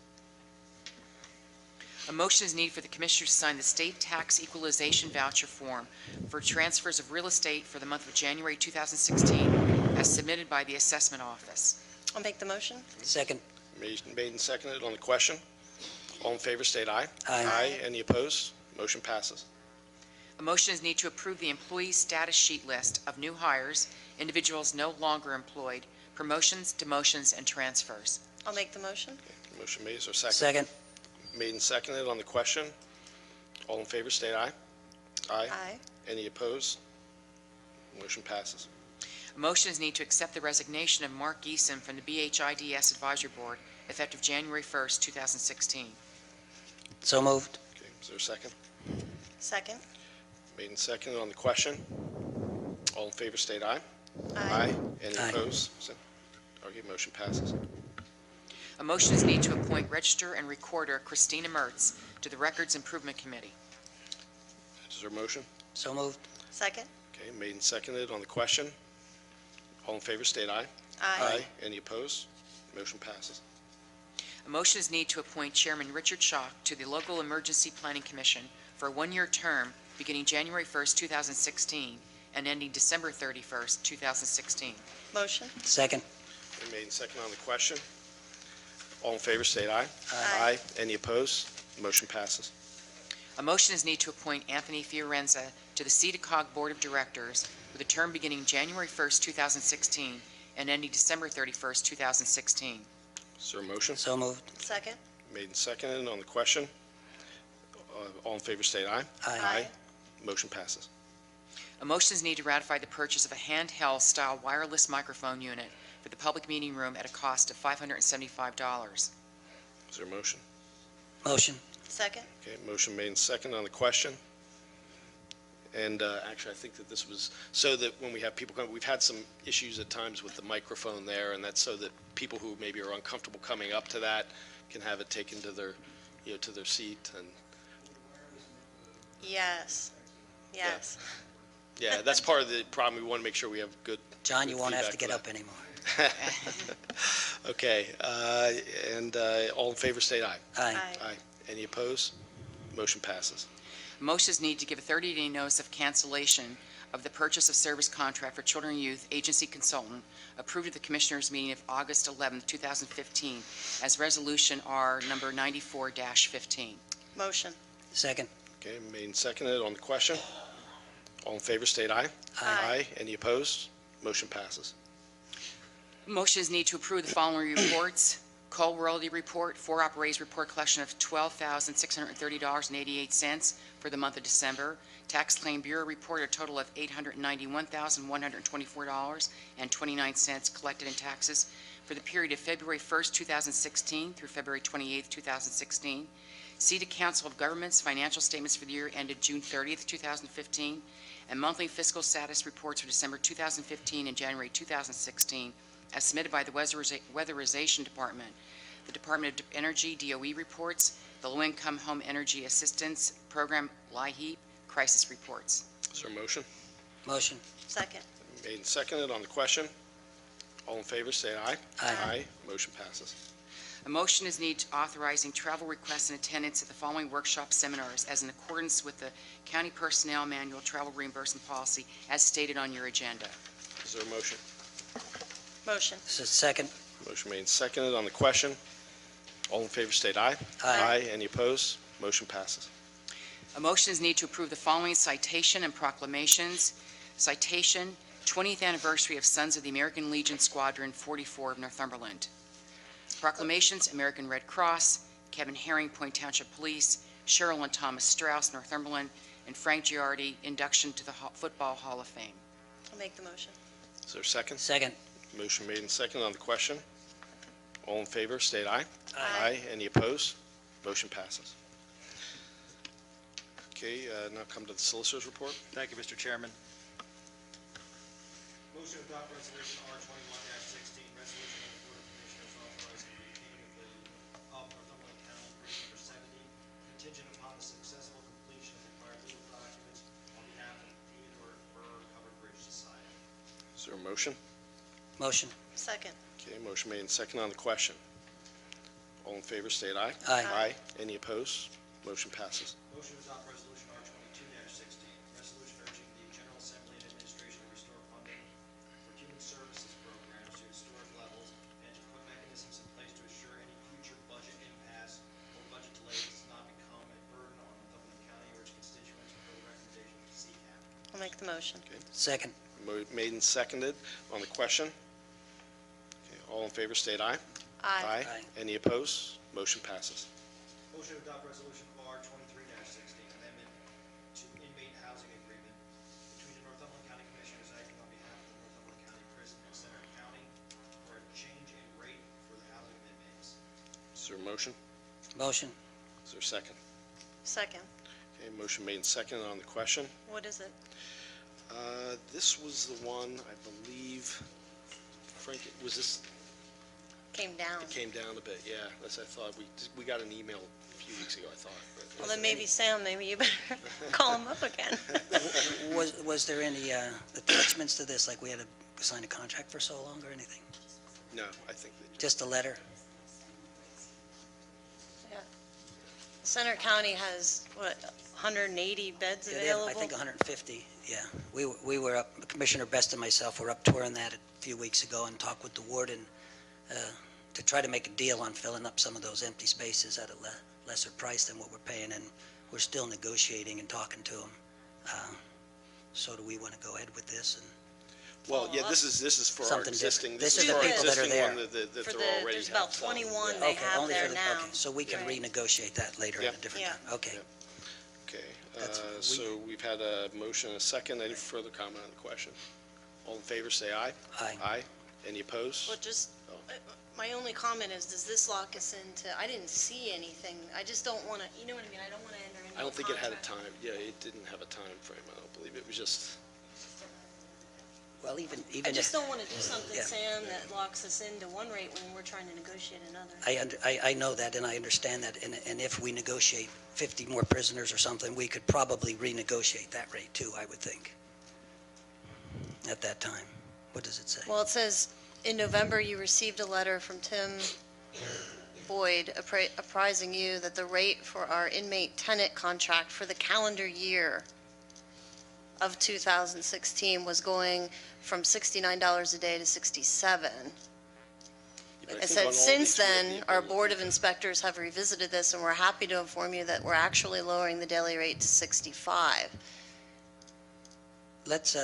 A motion is needed for the Commissioners to sign the state tax equalization voucher form for transfers of real estate for the month of January 2016 as submitted by the Assessment Office. I'll make the motion? Second? Made and seconded. On the question. All in favor, state aye. Aye. Any opposed? Motion passes. A motion is needed to approve the employee status sheet list of new hires, individuals no longer employed, promotions, demotions, and transfers. I'll make the motion? Motion made. Is there a second? Second? Made and seconded. On the question. All in favor, state aye. Aye. Any opposed? Motion passes. A motion is needed to accept the resignation of Mark Geeson from the BHIDS Advisory Board effective January 1st, 2016. So moved? Okay, is there a second? Second? Made and seconded. On the question. All in favor, state aye. Any Aye. opposed? Okay, motion passes. A motion is needed to appoint Register and Recorder Christina Mertz to the Records Improvement Committee. Is there a motion? So moved? Second? Okay, made and seconded. On the question. All in favor, state aye. Aye. Any opposed? Motion passes. A motion is needed to appoint Chairman Richard Schock to the Local Emergency Planning Commission for a one-year term beginning January 1st, 2016, and ending December 31st, 2016. Motion? Second? Okay, made and seconded. On the question. All in favor, state aye. Aye. Any opposed? Motion passes. A motion is needed to appoint Anthony Fiorenza to the CEDACOG Board of Directors with a term beginning January 1st, 2016, and ending December 31st, 2016. Is there a motion? So moved. Second. Made and seconded on the question. All in favor state aye. Aye. Motion passes. A motion is needed to ratify the purchase of a handheld style wireless microphone unit for the public meeting room at a cost of $575. Is there a motion? Motion. Second. Okay, motion made and seconded on the question. And actually, I think that this was so that when we have people come, we've had some issues at times with the microphone there, and that's so that people who maybe are uncomfortable coming up to that can have it taken to their, to their seat. And Yes. Yes. yeah, that's part of the problem. We want to make sure we have good. John, you good won't have to feedback get for up that. anymore. Okay, and all in favor state aye. Aye. Aye. Any opposed? Motion passes. A motion is needed to give a 30-day notice of cancellation of the purchase of service contract for Children and Youth Agency Consultant approved at the Commissioners' meeting of August 11, 2015, as Resolution R number 94-15. Motion. Second. Okay, made and seconded on the question. All in favor state aye. Aye. Any opposed? Motion passes. Motion is needed to approve the following reports. Coal royalty report, 4-op raise report collection of $12,630.88 for the month of December. Tax Claim Bureau report, a total of $891,124.29 collected in taxes for the period of February 1st, 2016 through February 28th, 2016. CEDA Council of Governments financial statements for the year ended June 30th, 2015, and monthly fiscal status reports for December 2015 and January 2016 as submitted by the Weatherization Department, the Department of Energy DOE reports, the Low-Income Home Energy Assistance Program LIHEAP crisis reports. Is there a motion? Motion. Second. Made and seconded on the question. All in favor, say aye. Aye. Motion passes. A motion is needed authorizing travel requests and attendance at the following workshop seminars as in accordance with the County Personnel Manual Travel Reimbursement Policy as stated on your agenda. Is there a motion? Motion. Second. Motion made and seconded on the question. All in favor, state aye. Aye. Any opposed? Motion passes. A motion is needed to approve the following citation and proclamations. Citation, 20th anniversary of Sons of the American Legion Squadron 44 of Northumberland. Proclamations, American Red Cross, Kevin Herring, Point Township Police, Cheryl and Thomas Strauss, Northumberland, and Frank Giardi, induction to the Football Hall of Fame. I'll make the motion. Is there a second? Second. Motion made and seconded on the question. All in favor, state aye. Aye. Any opposed? Motion passes. Okay, now come to the solicitor's report. Thank you, Mr. Chairman. Motion to adopt resolution R 21-16, resolution of the Board of Commissioners authorizing the retaining of Northumberland County Bridge number 70, contingent upon the successful completion of required legal documents on behalf of the Theodore Burr Covered Bridge Society. Is there a motion? Motion. Second. Okay, motion made and seconded on the question. All in favor, state aye. Aye. Any opposed? Motion passes. Motion to adopt resolution R 22-16, resolution urging the General Assembly and Administration to restore funding for human services programs to historic levels and to put mechanisms in place to assure any future budget impasse or budget delays does not become a burden on Northumberland County or its constituents per the recommendation of CCAP. I'll make the motion. Second. Made and seconded on the question. Okay, all in favor, state aye. Aye. Any opposed? Motion passes. Motion to adopt resolution R 23-16, amendment to inmate housing agreement between the Northumberland County Commissioners acting on behalf of the Northumberland County Prison and Center County for a change in rate for the housing of inmates. Is there a motion? Motion. Is there a second? Second. Okay, motion made and seconded on the question. What is it? This was the one, I believe, Frank, was this, Came down. it came down a bit, yeah. That's, I thought, we got an email a few weeks ago, I thought. but- Well, then maybe Sam, maybe you better call him up again. Was there any attachments to this, like we had to sign a contract for so long or anything? No, I think that, Just a letter? Yeah. Center County has, what, 180 beds Yeah, they have, available? I think 150, yeah. We were up, Commissioner Best and myself were up touring that a few weeks ago and talked with the warden to try to make a deal on filling up some of those empty spaces at a lesser price than what we're paying, and we're still negotiating and talking to them. So do we want to go ahead with this? And Well, yeah, this is for our Something existing, different. this This is is for the our people that are existing one there. that For they're the, already there's have about some. 21 Yeah. they Okay, have only there for the, now. okay, so we can Right. renegotiate that later at a Yeah. different Yeah. time. Okay. Yeah. Okay, That's- so we've had a motion and a second. Any further comment on the question? All in favor, say aye. Aye. Aye. Any opposed? Well, just, Oh. my only comment is, does this lock us into, I didn't see anything. I just don't want to, you know what I mean? I don't want to enter into I don't think it had a contract. time, yeah, it didn't have a time frame. I don't believe it was just, Well, even I just if, don't want to do something, Yeah. Sam, that locks us into one rate when we're trying to negotiate another. I know that and I understand that. And if we negotiate 50 more prisoners or something, we could probably renegotiate that rate too, I would think, at that time. What does it say? Well, it says, in November, you received a letter from Tim Boyd apprising you that the rate for our inmate tenant contract for the calendar year of 2016 was going from $69 a day to $67. but I It think on said, all since these we have then, the our ability- Board of Inspectors have revisited this, and we're happy to inform you that we're actually lowering the daily rate to 65. Let's,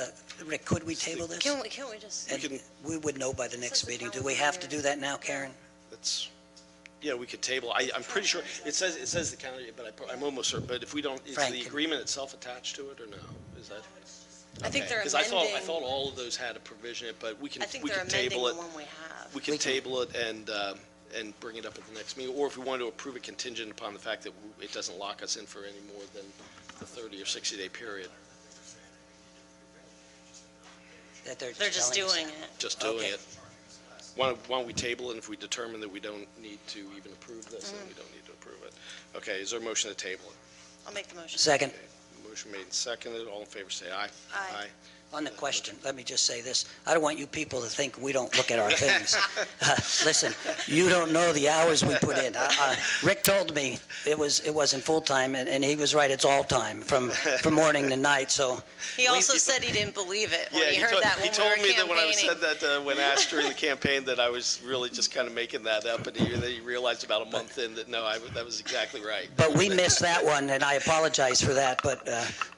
Rick, could we table this? Can we just, And can- we would know by the next the meeting. Do calendar we have to year. do that now, Karen? That's, yeah, we could table, I'm pretty sure, it says the county, but I'm almost certain, but if we don't, is Frank, the can- agreement itself attached to it or no? Is that? I think they're Because I thought amending, all of those had a provision, but we can I think they're table amending the it. one we have. We can We can- table it and bring it up at the next meeting, or if we want to approve it contingent upon the fact that it doesn't lock us in for any more than the 30 or 60-day period, That they're They're just telling us doing that? it. just doing Okay. it. Why don't we table it, and if we determine that we don't need to even approve this, then we don't need to approve it. Okay, is there a motion to table it? I'll make the motion. Second. Motion made and seconded, all in favor say aye. Aye. On the question, let me just say this. I don't want you people to think we don't look at our things. Listen, you don't know the hours we put in. Rick told me it wasn't full-time, and he was right, it's all-time, from morning to night, so He also said he didn't believe it when Yeah, he heard that he when we told were me that when I campaigning. said that, when asked during the campaign, that I was really just kind of making that up, and then he realized about a month in that, no, that was exactly right. But we missed that one, and I apologize for that, but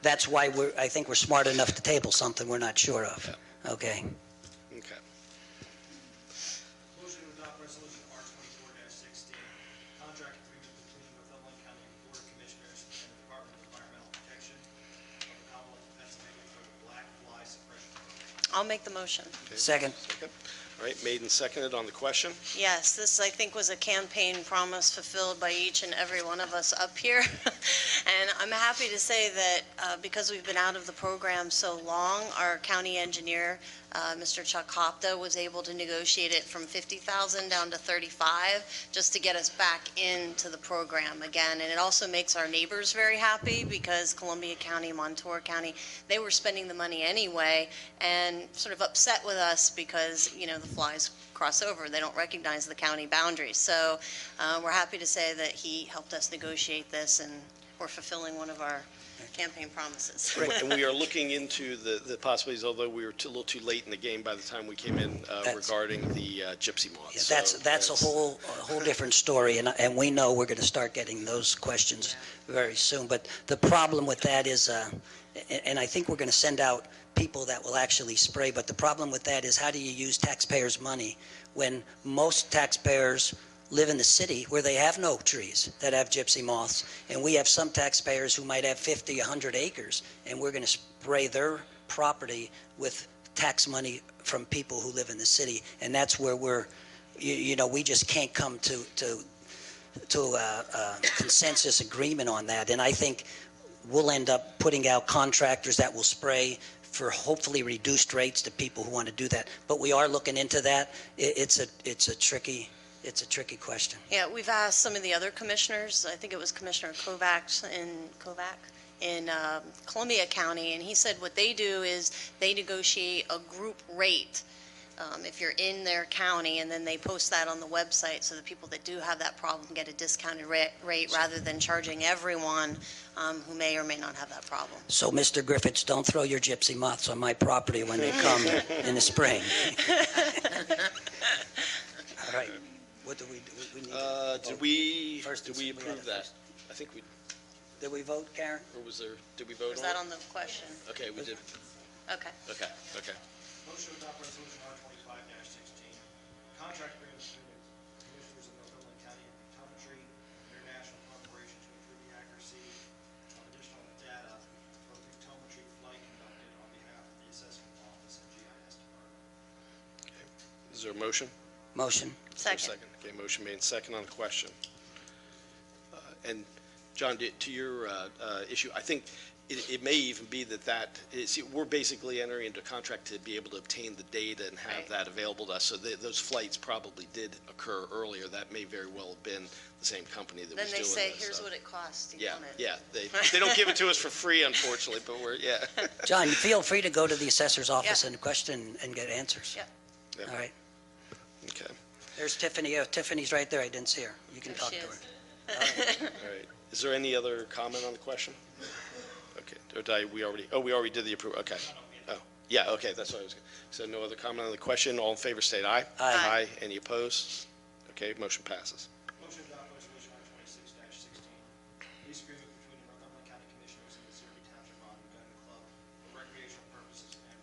that's why I think we're smart enough to table something we're not sure of. Okay. Okay. Motion to adopt resolution R 24-16, contract agreement between Northumberland County Board of Commissioners and the Department of Environmental Protection of the Commonwealth of Pennsylvania for the black fly suppression program. I'll make the motion. Second. Second. All right, made and seconded on the question. Yes, this, I think, was a campaign promise fulfilled by each and every one of us up here. And I'm happy to say that because we've been out of the program so long, our county engineer, Mr. Chuck Hopta, was able to negotiate it from $50,000 down to $35,000 just to get us back into the program again. And it also makes our neighbors very happy because Columbia County, Montour County, they were spending the money anyway and sort of upset with us because, you know, the flies cross over. They don't recognize the county boundaries. So we're happy to say that he helped us negotiate this, and we're fulfilling one of our campaign promises. And we are looking into the possibilities, although we were a little too late in the game by the time we came in regarding the gypsy moths. Yeah, So that's a whole different story, and we know we're going to start getting those questions very soon. But the problem with that is, and I think we're going to send out people that will actually spray, but the problem with that is, how do you use taxpayers' money when most taxpayers live in the city where they have no trees that have gypsy moths, and we have some taxpayers who might have 50, 100 acres, and we're going to spray their property with tax money from people who live in the city, and that's where we just can't come to a consensus agreement on that. And I think we'll end up putting out contractors that will spray for hopefully reduced rates to people who want to do that. But we are looking into that. It's a tricky question. Yeah, we've asked some of the other commissioners, I think it was Commissioner Kovac in Columbia County, and he said what they do is they negotiate a group rate if you're in their county, and then they post that on the website so the people that do have that problem get a discounted rate rather than charging everyone who may or may not have that problem. So, Mr. Griffiths, don't throw your gypsy moths on my property when they come in the spring. All right. What do we do? We need to vote. Did we First, approve we had it that? first. I think we, Did we vote, Karen? Or was there, did we vote Was on that it? on the question? Okay, we did. Okay. Okay, okay. Motion to adopt resolution R 25-16, contract agreement between the Commissioners of Northumberland County and Pictometry International Corporation to improve the accuracy of additional data for pictometry flight conducted on behalf of the Assessment Office and GIS Department. Is there a motion? Motion. Is there a Second. Okay, motion made second on the question. And John, to your issue, I think it may even be see, we're basically entering into a contract to be able to obtain the data and have Right. that available to us. So those flights probably did occur earlier. That may very well have been the same company that was Then doing they this. say, here's so- what it costs. Do you Yeah, want it? yeah. They don't give it to us for free, unfortunately, but yeah. John, feel free to go to the assessor's office Yeah. and question and get answers. Yeah. Yeah. All right. Okay, There's Tiffany. Tiffany's right there. I didn't see her. You can There talk she to her. is. all right. Is there any other comment on the question? Okay, or we already did the approval, okay. Oh, yeah, okay, that's what I was, so no other comment on the question, all in favor state aye. Aye. Any opposed? Okay, motion passes. Motion to adopt resolution R 26-16, lease agreement between the Northumberland County Commissioners and the Missouri Township Rod and Gun Club for recreational purposes and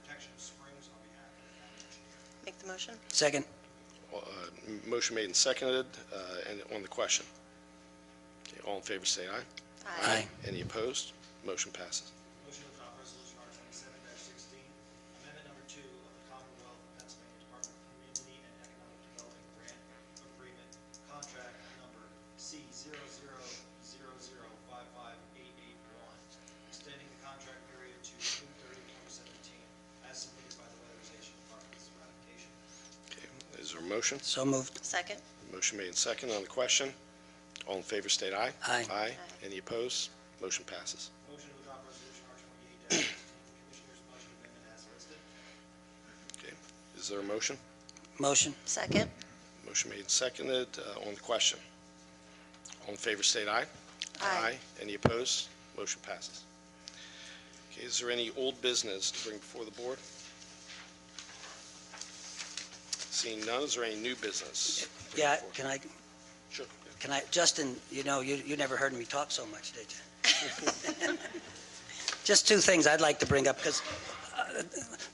protection of springs on behalf of the county engineer. Make the motion? Second. Motion made and seconded, and on the question. Okay, all in favor say aye. Aye. Any opposed? Motion passes. Motion to adopt resolution R 27-16, amendment number 2 of the Commonwealth of Pennsylvania Department of Community and Economic Development Grant Agreement, contract number C0000558881, extending the contract period to June 30, 2017, as submitted by the Weatherization Department's ratification. Okay, is there a motion? So moved. Second? Motion made and seconded on the question. All in favor state aye. Aye. Aye. Any opposed? Motion passes. Motion to adopt resolution R 28-16, the Commissioner's budget amendment as listed. Okay, is there a motion? Motion. Second? Motion made and seconded on the question. All in favor state aye. Aye. Any opposed? Motion passes. Okay, is there any old business to bring before the board? Seeing none, is there any new business? Yeah, can I, Sure. Justin, you never heard me talk so much, did you? Just two things I'd like to bring up, because,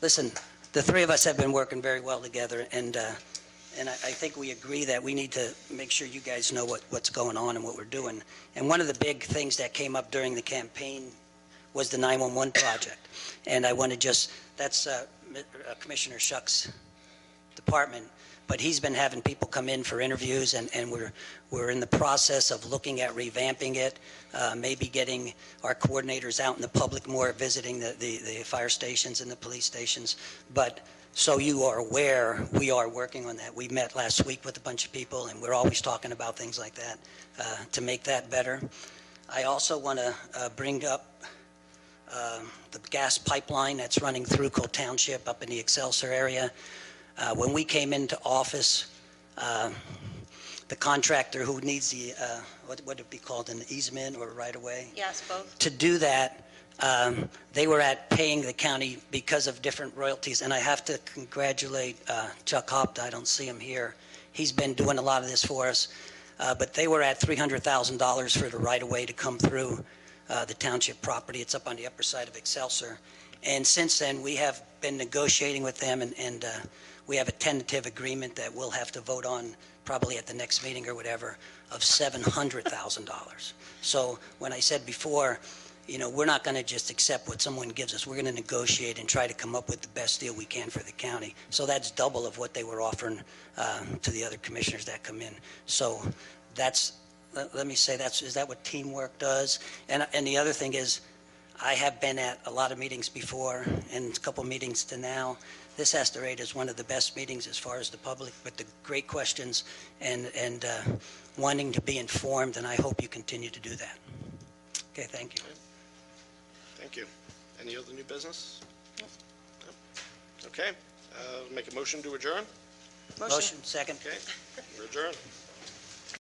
listen, the three of us have been working very well together, and I think we agree that we need to make sure you guys know what's going on and what we're doing. And one of the big things that came up during the campaign was the 911 project. And I want to that's Commissioner Shuck's department, but he's been having people come in for interviews, and we're in the process of looking at revamping it, maybe getting our coordinators out in the public more, visiting the fire stations and the police stations. But so you are aware, we are working on that. We met last week with a bunch of people, and we're always talking about things like that to make that better. I also want to bring up the gas pipeline that's running through Cole Township up in the Excelsior area. When we came into office, the contractor who needs the, what would it be called, an easement or right-of-way? Yes, both. To do that, they were paying the county because of different royalties, and I have to congratulate Chuck Hopta. I don't see him here. He's been doing a lot of this for us, but they were at $300,000 for the right-of-way to come through the township property. It's up on the upper side of Excelsior, and since then, we have been negotiating with them, and we have a tentative agreement that we'll have to vote on probably at the next meeting or whatever of $700,000. So when I said before, we're not going to just accept what someone gives us. We're going to negotiate and try to come up with the best deal we can for the county. So that's double of what they were offering to the other commissioners that come in. So let me say, is that what teamwork does? And the other thing is, I have been at a lot of meetings before, and a couple meetings to now. This has to rate as one of the best meetings as far as the public, with the great questions and wanting to be informed, and I hope you continue to do that. Okay, thank you. Thank you. Any other new business? No? Okay, make a motion to adjourn? Motion, second. Okay, we're adjourned.